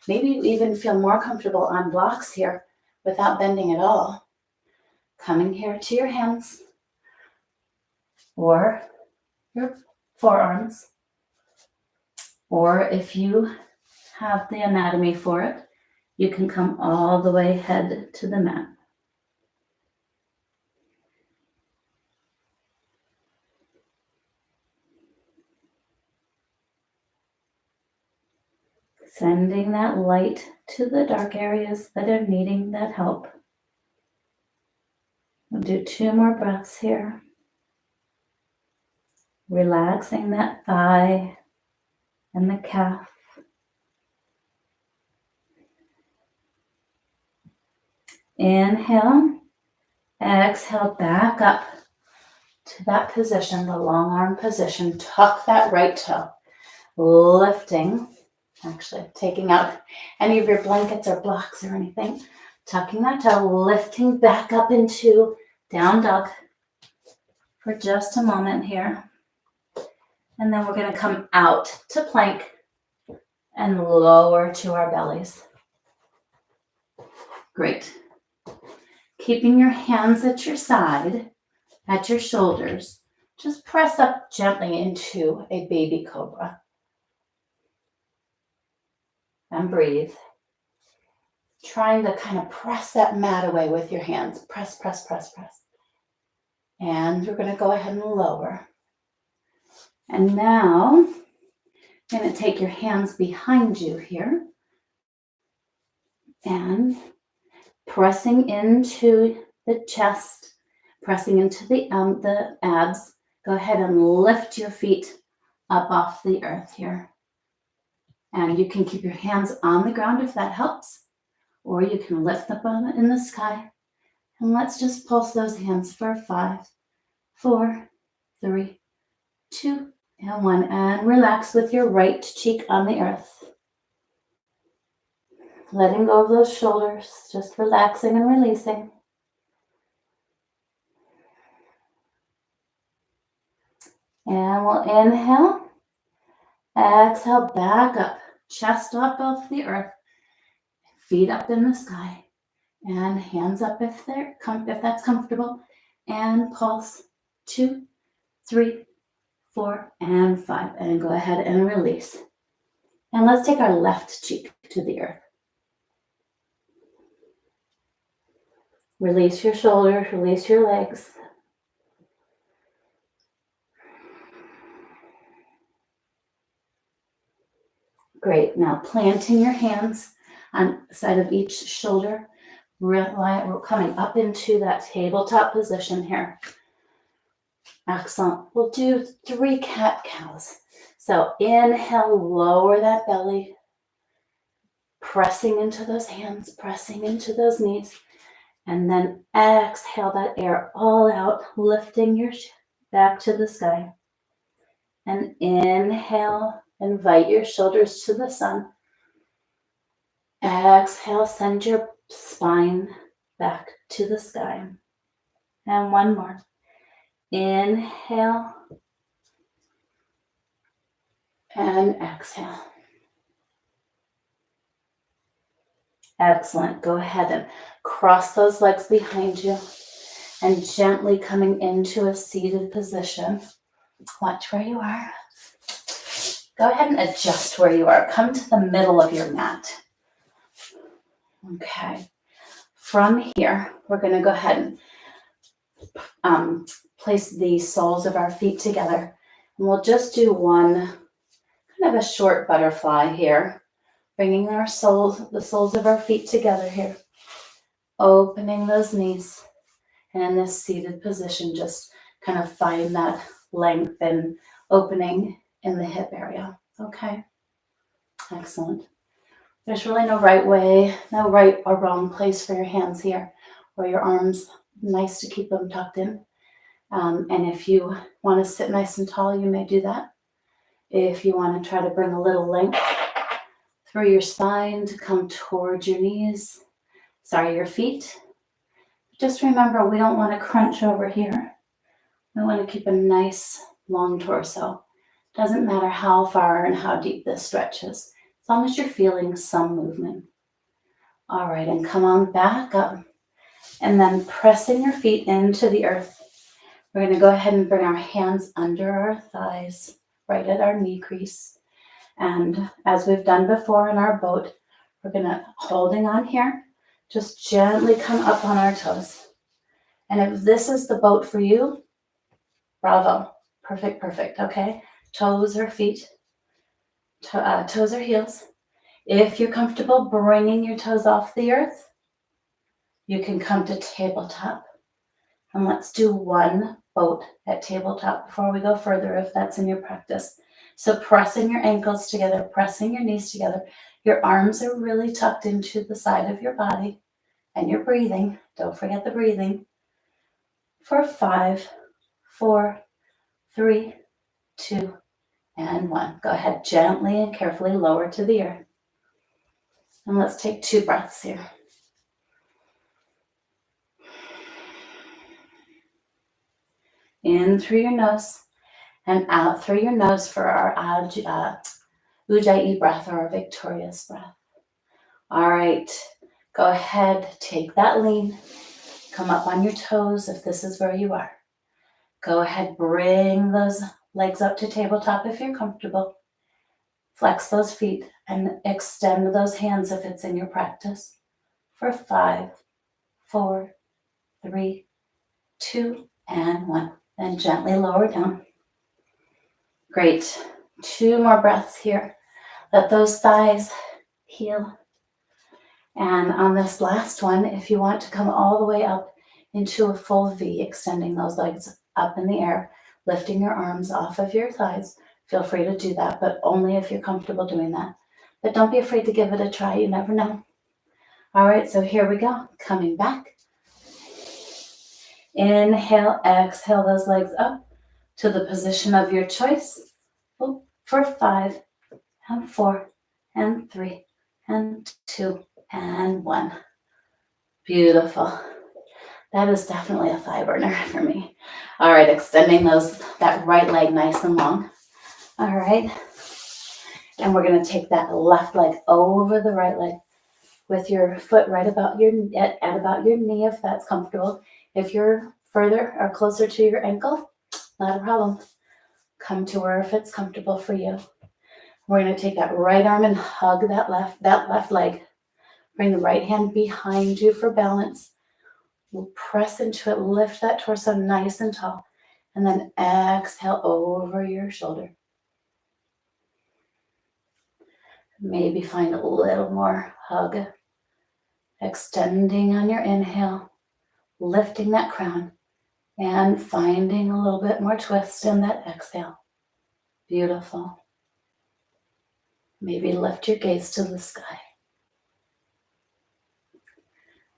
Maybe you even feel more comfortable on blocks here without bending at all. Coming here to your hands or your forearms, or if you have the anatomy for it, you can come all the way head to the mat. Sending that light to the dark areas that are needing that help. We'll do 2 more breaths here. Relaxing that thigh and the calf. Inhale, exhale back up to that position, the long arm position. Tuck that right toe, lifting, actually taking out any of your blankets or blocks or anything. Tucking that toe, lifting back up into down dog for just a moment here. And then we're going to come out to plank and lower to our bellies. Great. Keeping your hands at your side, at your shoulders, just press up gently into a baby cobra. And breathe. Trying to kind of press that mat away with your hands. Press, press, press, press. And we're going to go ahead and lower. And now, you're going to take your hands behind you here. And pressing into the chest, pressing into the abs. Go ahead and lift your feet up off the earth here. And you can keep your hands on the ground if that helps. Or you can lift them up in the sky. And let's just pulse those hands for 5, 4, 3, 2, and 1. And relax with your right cheek on the earth. Letting go of those shoulders, just relaxing and releasing. And we'll inhale. Exhale back up, chest up off the earth. Feet up in the sky and hands up if that's comfortable. And pulse 2, 3, 4, and 5. And go ahead and release. And let's take our left cheek to the earth. Release your shoulders, release your legs. Great. Now planting your hands on the side of each shoulder. We're coming up into that tabletop position here. Excellent. We'll do 3 cat-cows. So inhale, lower that belly. Pressing into those hands, pressing into those knees. And then exhale that air all out, lifting your back to the sky. And inhale, invite your shoulders to the sun. Exhale, send your spine back to the sky. And one more. Inhale and exhale. Excellent. Go ahead and cross those legs behind you and gently coming into a seated position. Watch where you are. Go ahead and adjust where you are. Come to the middle of your mat. Okay. From here, we're going to go ahead and place the soles of our feet together. And we'll just do one kind of a short butterfly here. Bringing the soles of our feet together here. Opening those knees. And in this seated position, just kind of find that length and opening in the hip area. Okay. Excellent. There's really no right way, no right or wrong place for your hands here or your arms. Nice to keep them tucked in. And if you want to sit nice and tall, you may do that. If you want to try to bring a little length through your spine to come towards your knees, your feet. Just remember, we don't want to crunch over here. We want to keep a nice long torso. Doesn't matter how far and how deep this stretches, as long as you're feeling some movement. All right, and come on back up. And then pressing your feet into the earth. We're going to go ahead and bring our hands under our thighs, right at our knee crease. And as we've done before in our boat, we're going to, holding on here, just gently come up on our toes. And if this is the boat for you, bravo. Perfect, okay? Toes or feet, toes or heels. If you're comfortable bringing your toes off the earth, you can come to tabletop. And let's do one boat at tabletop before we go further, if that's in your practice. So pressing your ankles together, pressing your knees together. Your arms are really tucked into the side of your body. And you're breathing. Don't forget the breathing. For 5, 4, 3, 2, and 1. Go ahead, gently and carefully lower to the earth. And let's take 2 breaths here. In through your nose and out through your nose for our Ujjayi breath, or our victorious breath. All right, go ahead, take that lean. Come up on your toes if this is where you are. Go ahead, bring those legs up to tabletop if you're comfortable. Flex those feet and extend those hands if it's in your practice. For 5, 4, 3, 2, and 1. Then gently lower down. Great. 2 more breaths here. Let those thighs heal. And on this last one, if you want to come all the way up into a full V, extending those legs up in the air, lifting your arms off of your thighs, feel free to do that, but only if you're comfortable doing that. But don't be afraid to give it a try. You never know. All right, so here we go. Coming back. Inhale, exhale those legs up to the position of your choice. For 5, and 4, and 3, and 2, and 1. Beautiful. That is definitely a thigh burner for me. All right, extending that right leg nice and long. All right. And we're going to take that left leg over the right leg. with your foot right about at about your knee if that's comfortable. If you're further or closer to your ankle, not a problem. Come to where if it's comfortable for you. We're going to take that right arm and hug that left leg. Bring the right hand behind you for balance. We'll press into it, lift that torso nice and tall, and then exhale over your shoulder. Maybe find a little more hug. Extending on your inhale, lifting that crown, and finding a little bit more twist in that exhale. Beautiful. Maybe lift your gaze to the sky.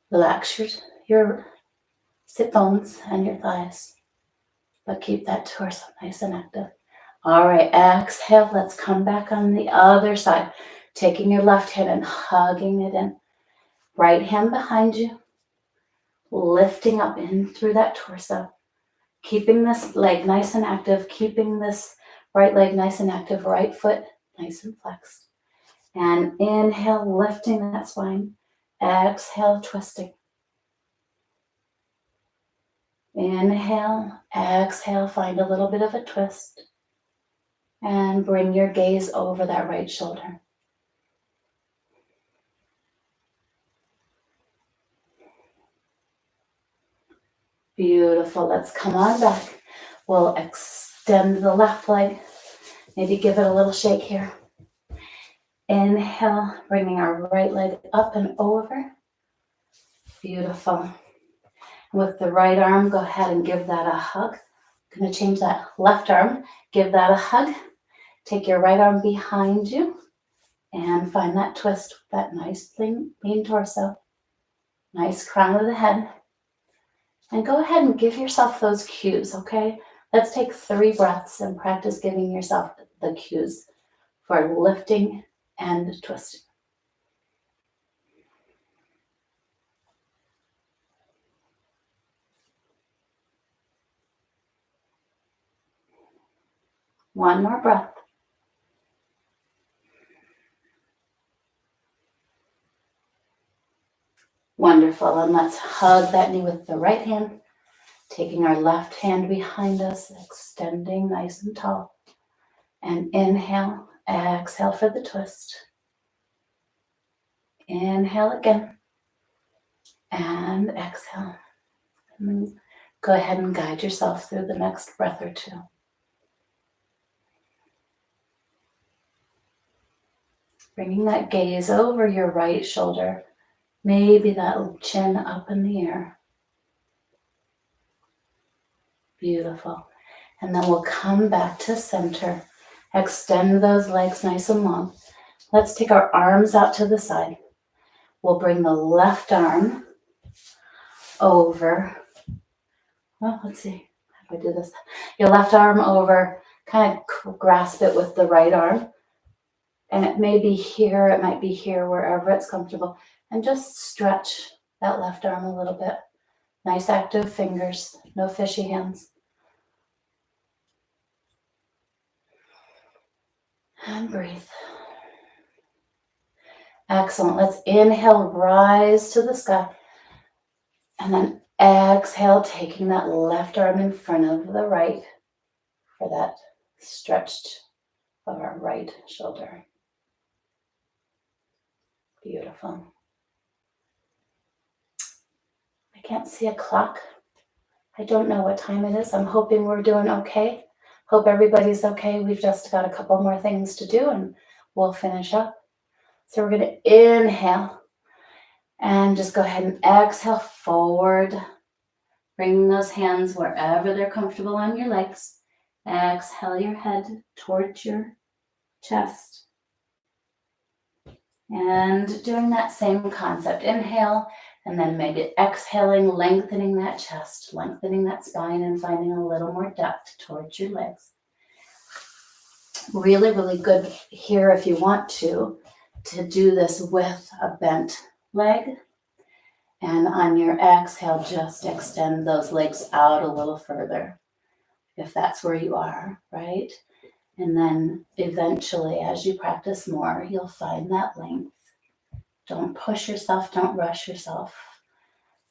Relax your sit bones and your thighs, but keep that torso nice and active. All right, exhale. Let's come back on the other side. Taking your left hand and hugging it in. Right hand behind you, lifting up in through that torso. Keeping this leg nice and active, keeping this right leg nice and active, right foot nice and flexed. And inhale, lifting that spine. Exhale, twisting. Inhale, exhale, find a little bit of a twist. And bring your gaze over that right shoulder. Beautiful. Let's come on back. We'll extend the left leg. Maybe give it a little shake here. Inhale, bringing our right leg up and over. Beautiful. With the right arm, go ahead and give that a hug. I'm going to change that left arm. Give that a hug. Take your right arm behind you and find that twist with that nice lean torso. Nice crown of the head. And go ahead and give yourself those cues, okay? Let's take 3 breaths and practice giving yourself the cues for lifting and twisting. One more breath. Wonderful. And let's hug that knee with the right hand, taking our left hand behind us, extending nice and tall. And inhale, exhale for the twist. Inhale again. And exhale. And then go ahead and guide yourself through the next breath or 2. Bringing that gaze over your right shoulder. Maybe that chin up in the air. Beautiful. And then we'll come back to center. Extend those legs nice and long. Let's take our arms out to the side. We'll bring the left arm over. Well, let's see. How do I do this? Your left arm over. Kind of grasp it with the right arm. And it may be here, it might be here, wherever it's comfortable. And just stretch that left arm a little bit. Nice active fingers, no fishy hands. And breathe. Excellent. Let's inhale, rise to the sky. And then exhale, taking that left arm in front of the right for that stretched of our right shoulder. Beautiful. I can't see a clock. I don't know what time it is. I'm hoping we're doing okay. Hope everybody's okay. We've just got a couple more things to do and we'll finish up. So we're going to inhale and just go ahead and exhale forward. Bringing those hands wherever they're comfortable on your legs. Exhale your head towards your chest. And doing that same concept. Inhale, and then maybe exhaling, lengthening that chest, lengthening that spine, and finding a little more depth towards your legs. Really, really good here if you want to do this with a bent leg. And on your exhale, just extend those legs out a little further, if that's where you are, right? And then eventually, as you practice more, you'll find that length Don't push yourself. Don't rush yourself.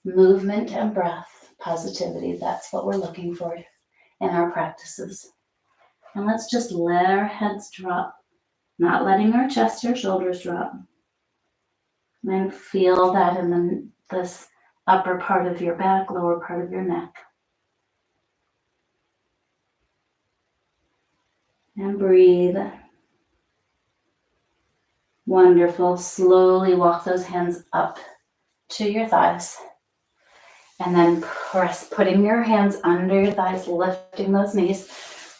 Movement and breath, positivity. That's what we're looking for in our practices. And let's just let our heads drop, not letting our chest or shoulders drop. And then feel that in this upper part of your back, lower part of your neck. And breathe. Wonderful. Slowly walk those hands up to your thighs. And then press, putting your hands under your thighs, lifting those knees.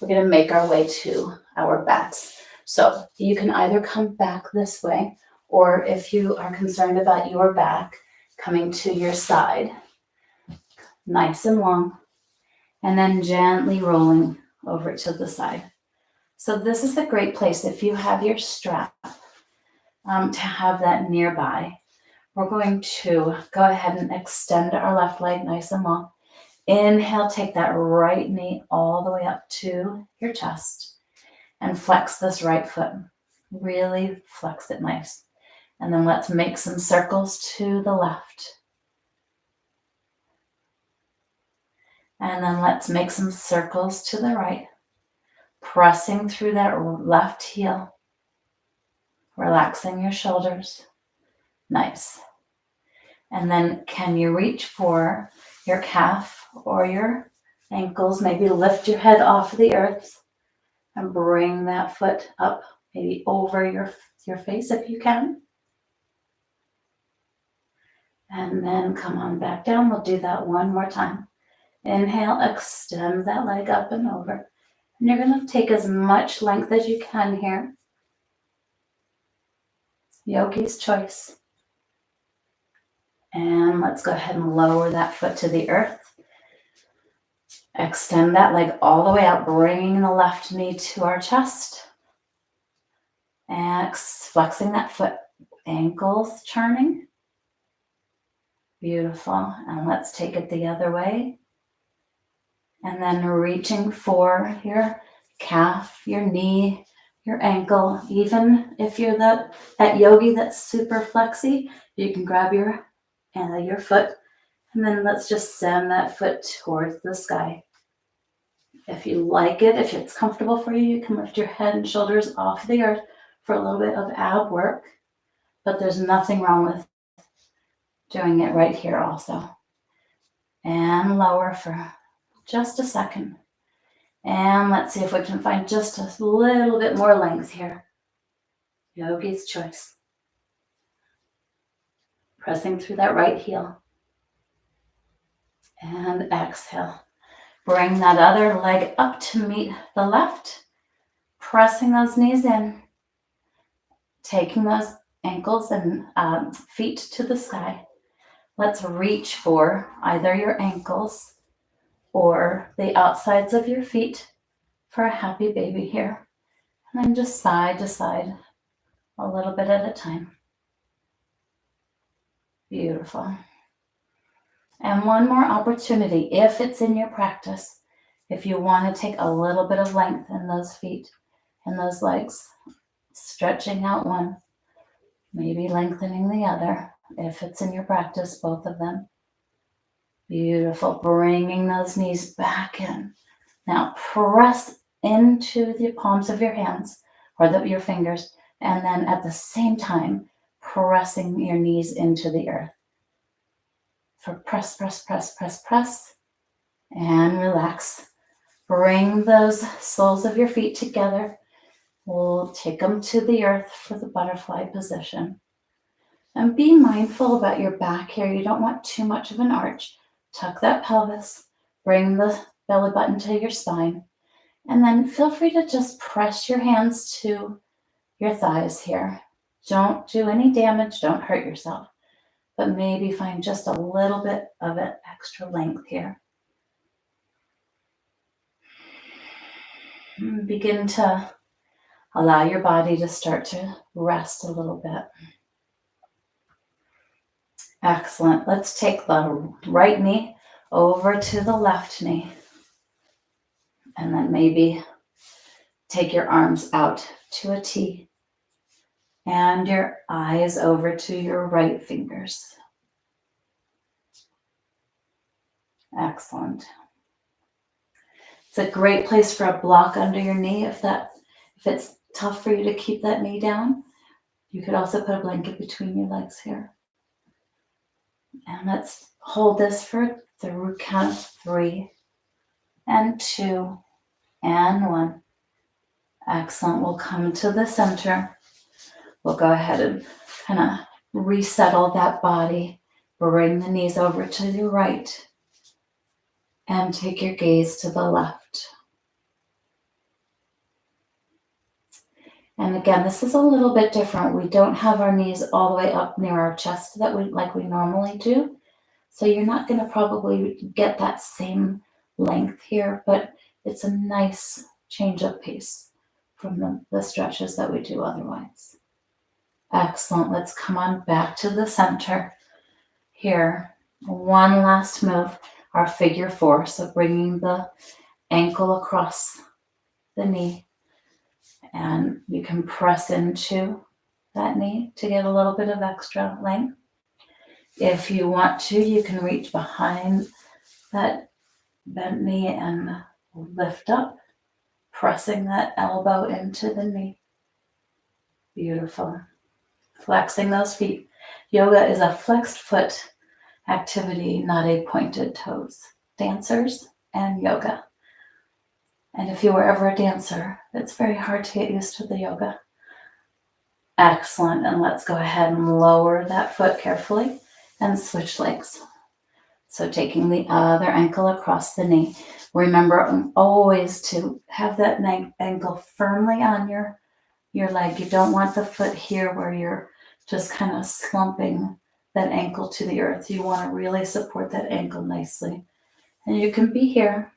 We're going to make our way to our backs. So you can either come back this way, or if you are concerned about your back, coming to your side, nice and long, and then gently rolling over to the side. So this is a great place if you have your strap to have that nearby. We're going to go ahead and extend our left leg nice and long. Inhale, take that right knee all the way up to your chest and flex this right foot. Really flex it nice. And then let's make some circles to the left. And then let's make some circles to the right, pressing through that left heel, relaxing your shoulders. Nice. And then can you reach for your calf or your ankles? Maybe lift your head off the earth and bring that foot up, maybe over your face if you can. And then come on back down. We'll do that one more time. Inhale, extend that leg up and over. And you're going to take as much length as you can here. Yogi's choice. And let's go ahead and lower that foot to the earth. Extend that leg all the way out, bringing the left knee to our chest. And flexing that foot, ankles turning. Beautiful. And let's take it the other way. And then reaching for your calf, your knee, your ankle. Even if you're that yogi that's super flexy, you can grab your foot. And then let's just send that foot towards the sky. If you like it, if it's comfortable for you, you can lift your head and shoulders off the earth for a little bit of ab work. But there's nothing wrong with doing it right here also. And lower for just a second. And let's see if we can find just a little bit more length here. Yogi's choice. Pressing through that right heel. And exhale. Bring that other leg up to meet the left. Pressing those knees in. Taking those ankles and feet to the sky. Let's reach for either your ankles or the outsides of your feet for a happy baby here. And then just side to side, a little bit at a time. Beautiful. And one more opportunity, if it's in your practice, if you want to take a little bit of length in those feet and those legs, stretching out one, maybe lengthening the other, if it's in your practice, both of them. Beautiful. Bringing those knees back in. Now press into the palms of your hands or your fingers, and then at the same time, pressing your knees into the earth. For press, press, press, press, press, and relax. Bring those soles of your feet together. We'll take them to the earth for the butterfly position. And be mindful about your back here. You don't want too much of an arch. Tuck that pelvis. Bring the belly button to your spine. And then feel free to just press your hands to your thighs here. Don't do any damage. Don't hurt yourself. But maybe find just a little bit of an extra length here. And begin to allow your body to start to rest a little bit. Excellent. Let's take the right knee over to the left knee. And then maybe take your arms out to a T. And your eyes over to your right fingers. Excellent. It's a great place for a block under your knee if it's tough for you to keep that knee down. You could also put a blanket between your legs here. And let's hold this for the count of 3 and 2 and 1. Excellent. We'll come to the center. We'll go ahead and kind of resettle that body. Bring the knees over to the right and take your gaze to the left. And again, this is a little bit different. We don't have our knees all the way up near our chest like we normally do. So you're not going to probably get that same length here, but it's a nice change of pace from the stretches that we do otherwise. Excellent. Let's come on back to the center here. One last move, our figure 4. So bringing the ankle across the knee. And you can press into that knee to get a little bit of extra length. If you want to, you can reach behind that bent knee and lift up, pressing that elbow into the knee. Beautiful. Flexing those feet. Yoga is a flexed foot activity, not a pointed toes. Dancers and yoga. And if you were ever a dancer, it's very hard to get used to the yoga. Excellent. And let's go ahead and lower that foot carefully and switch legs. So taking the other ankle across the knee. Remember always to have that ankle firmly on your leg. You don't want the foot here where you're just kind of slumping that ankle to the earth. You want to really support that ankle nicely. And you can be here,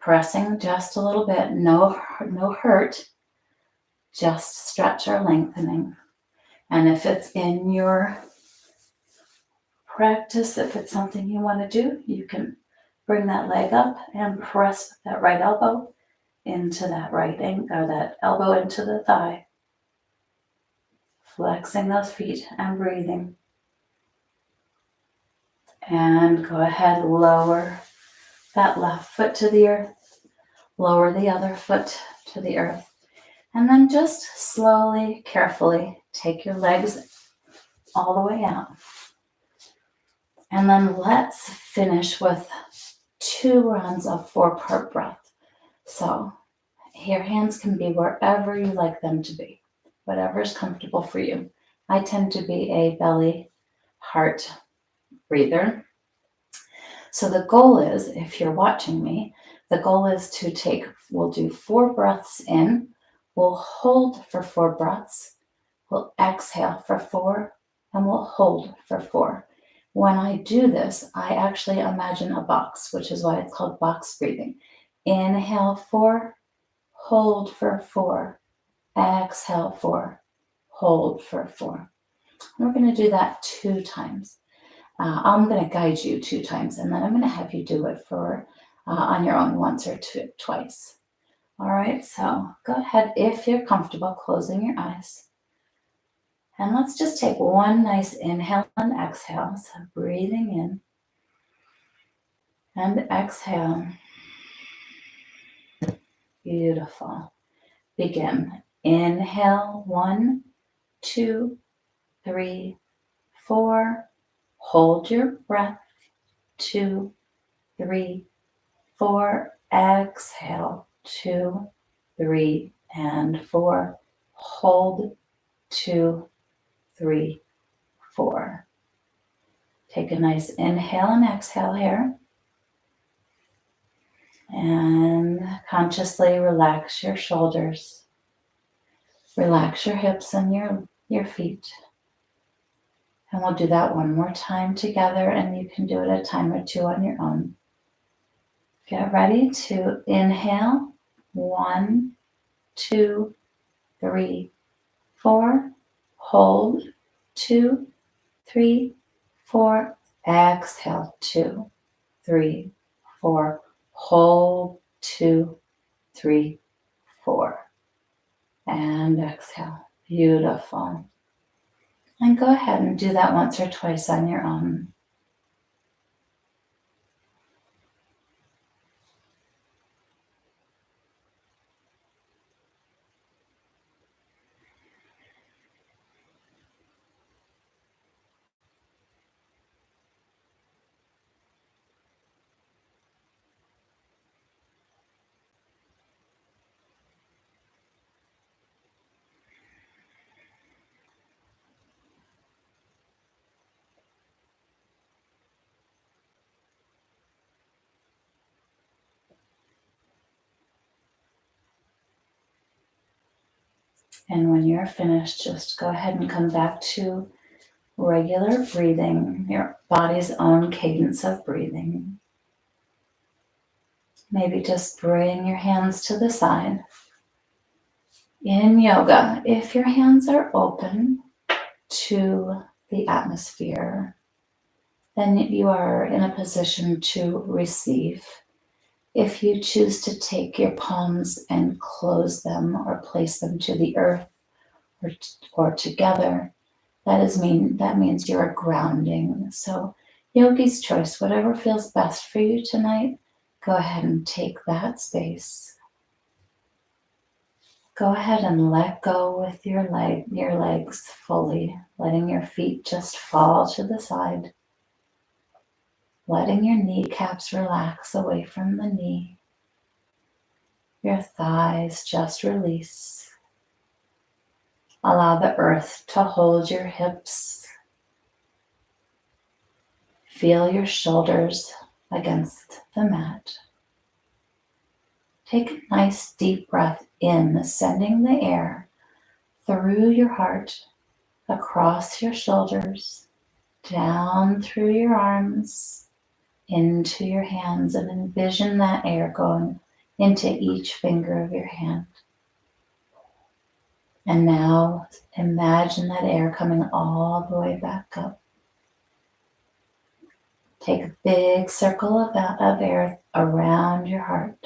pressing just a little bit. No hurt. Just stretch or lengthening. And if it's in your practice, if it's something you want to do, you can bring that leg up and press with that right elbow into that right ankle, or that elbow into the thigh. Flexing those feet and breathing. And go ahead, lower that left foot to the earth. Lower the other foot to the earth. And then just slowly, carefully take your legs all the way out. And then let's finish with 2 rounds of 4-part breath. So your hands can be wherever you like them to be, whatever is comfortable for you. I tend to be a belly, heart breather. So the goal is, if you're watching me, the goal is to we'll do 4 breaths in, we'll hold for 4 breaths, we'll exhale for 4, and we'll hold for 4. When I do this, I actually imagine a box, which is why it's called box breathing. Inhale 4, hold for 4, exhale 4, hold for 4. We're going to do that 2 times. I'm going to guide you 2 times, and then I'm going to have you do it for on your own once or twice. All right, so go ahead if you're comfortable closing your eyes. And let's just take one nice inhale and exhale. So breathing in and exhale. Beautiful. Begin. Inhale, 1, 2, 3, 4. Hold your breath. 2, 3, 4. Exhale. 2, 3, and 4. Hold. 2, 3, 4. Take a nice inhale and exhale here. And consciously relax your shoulders. Relax your hips and your feet. And we'll do that one more time together, and you can do it a time or 2 on your own. Get ready to inhale. 1, 2, 3, 4. Hold. 2, 3, 4. Exhale. 2, 3, 4. Hold. 2, 3, 4. And exhale. Beautiful. And go ahead and do that once or twice on your own. And when you're finished, just go ahead and come back to regular breathing, your body's own cadence of breathing. Maybe just bring your hands to the side. In yoga, if your hands are open to the atmosphere, then you are in a position to receive. If you choose to take your palms and close them or place them to the earth or together, that means you are grounding. So yogi's choice, whatever feels best for you tonight, go ahead and take that space. Go ahead and let go with your legs fully, letting your feet just fall to the side, letting your kneecaps relax away from the knee. Your thighs just release. Allow the earth to hold your hips. Feel your shoulders against the mat. Take a nice deep breath in, sending the air through your heart, across your shoulders, down through your arms, into your hands, and envision that air going into each finger of your hand. And now imagine that air coming all the way back up. Take a big circle of air around your heart.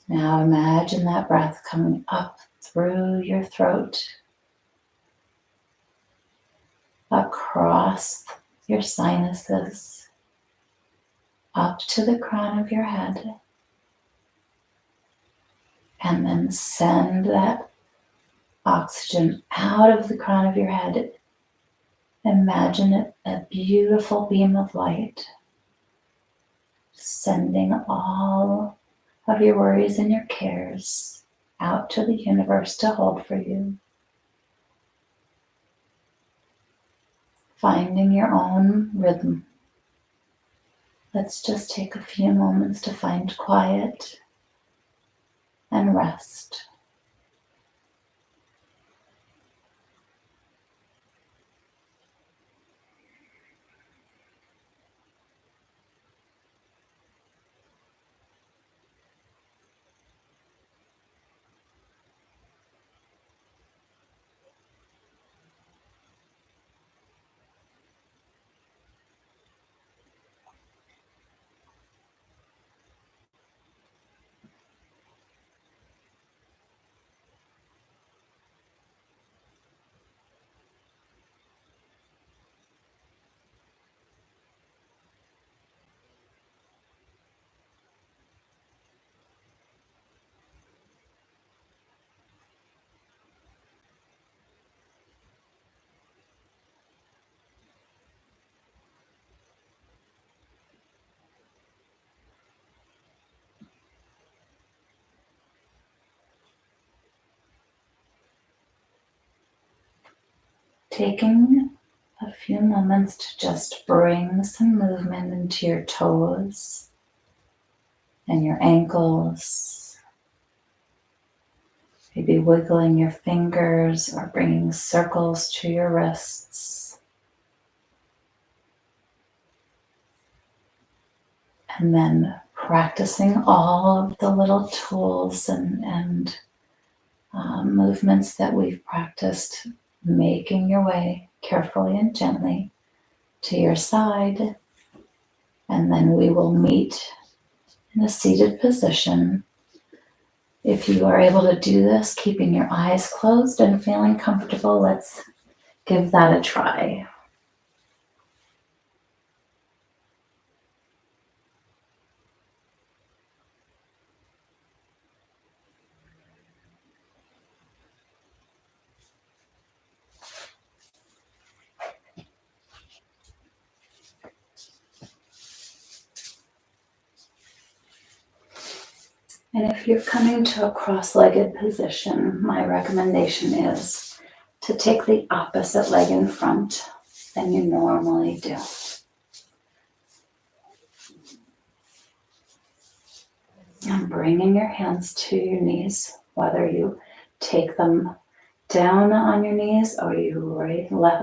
Now imagine that breath coming up through your throat, across your sinuses, up to the crown of your head, and then send that oxygen out of the crown of your head. Imagine it a beautiful beam of light, sending all of your worries and your cares out to the universe to hold for you. Finding your own rhythm. Let's just take a few moments to find quiet and rest. Taking a few moments to just bring some movement into your toes and your ankles. Maybe wiggling your fingers or bringing circles to your wrists. And then practicing all of the little tools and movements that we've practiced, making your way carefully and gently to your side. And then we will meet in a seated position. If you are able to do this, keeping your eyes closed and feeling comfortable, let's give that a try. And if you're coming to a cross-legged position, my recommendation is to take the opposite leg in front than you normally do. And bringing your hands to your knees, whether you take them down on your knees or you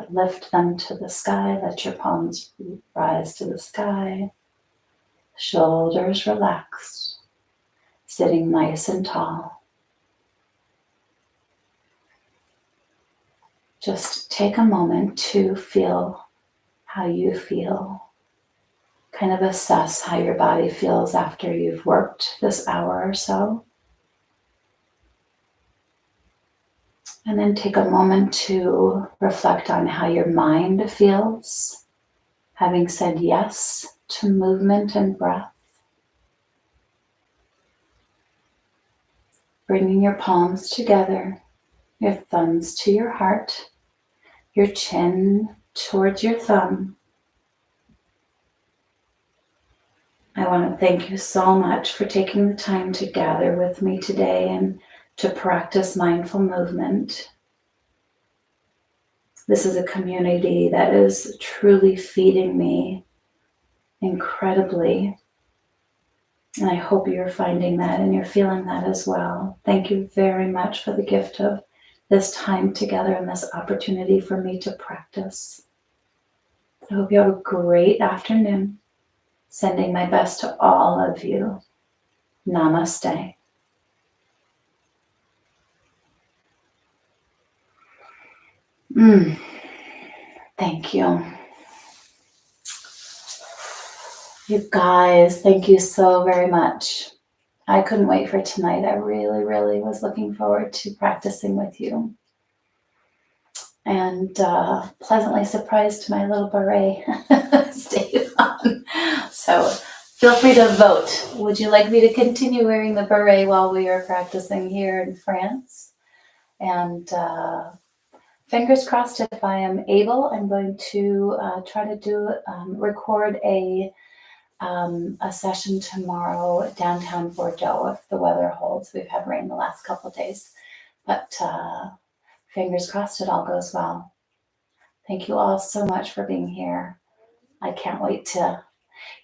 lift them to the sky, let your palms rise to the sky, shoulders relaxed, sitting nice and tall. Just take a moment to feel how you feel. Kind of assess how your body feels after you've worked this hour or so. And then take a moment to reflect on how your mind feels, having said yes to movement and breath. Bringing your palms together, your thumbs to your heart, your chin towards your thumb. I want to thank you so much for taking the time to gather with me today and to practice mindful movement. This is a community that is truly feeding me incredibly. And I hope you're finding that and you're feeling that as well. Thank you very much for the gift of this time together and this opportunity for me to practice. I hope you have a great afternoon. Sending my best to all of you. Namaste. Thank you. You guys, thank you so very much. I couldn't wait for tonight. I really, really was looking forward to practicing with you. And pleasantly surprised my little beret stayed on. So feel free to vote. Would you like me to continue wearing the beret while we are practicing here in France? And fingers crossed, if I am able, I'm going to try to record a session tomorrow downtown Bordeaux if the weather holds. We've had rain the last couple of days, but fingers crossed it all goes well. Thank you all so much for being here. I can't wait to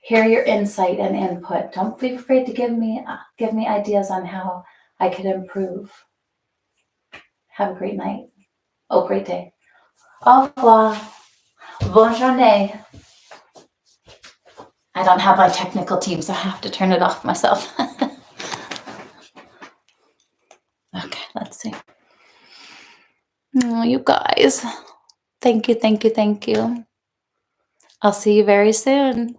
hear your insight and input. Don't be afraid to give me ideas on how I could improve. Have a great night. Oh, great day. Au revoir. Bonne journée. I don't have my technical team, so I have to turn it off myself. Okay, let's see. Oh, you guys. Thank you, thank you, thank you. I'll see you very soon.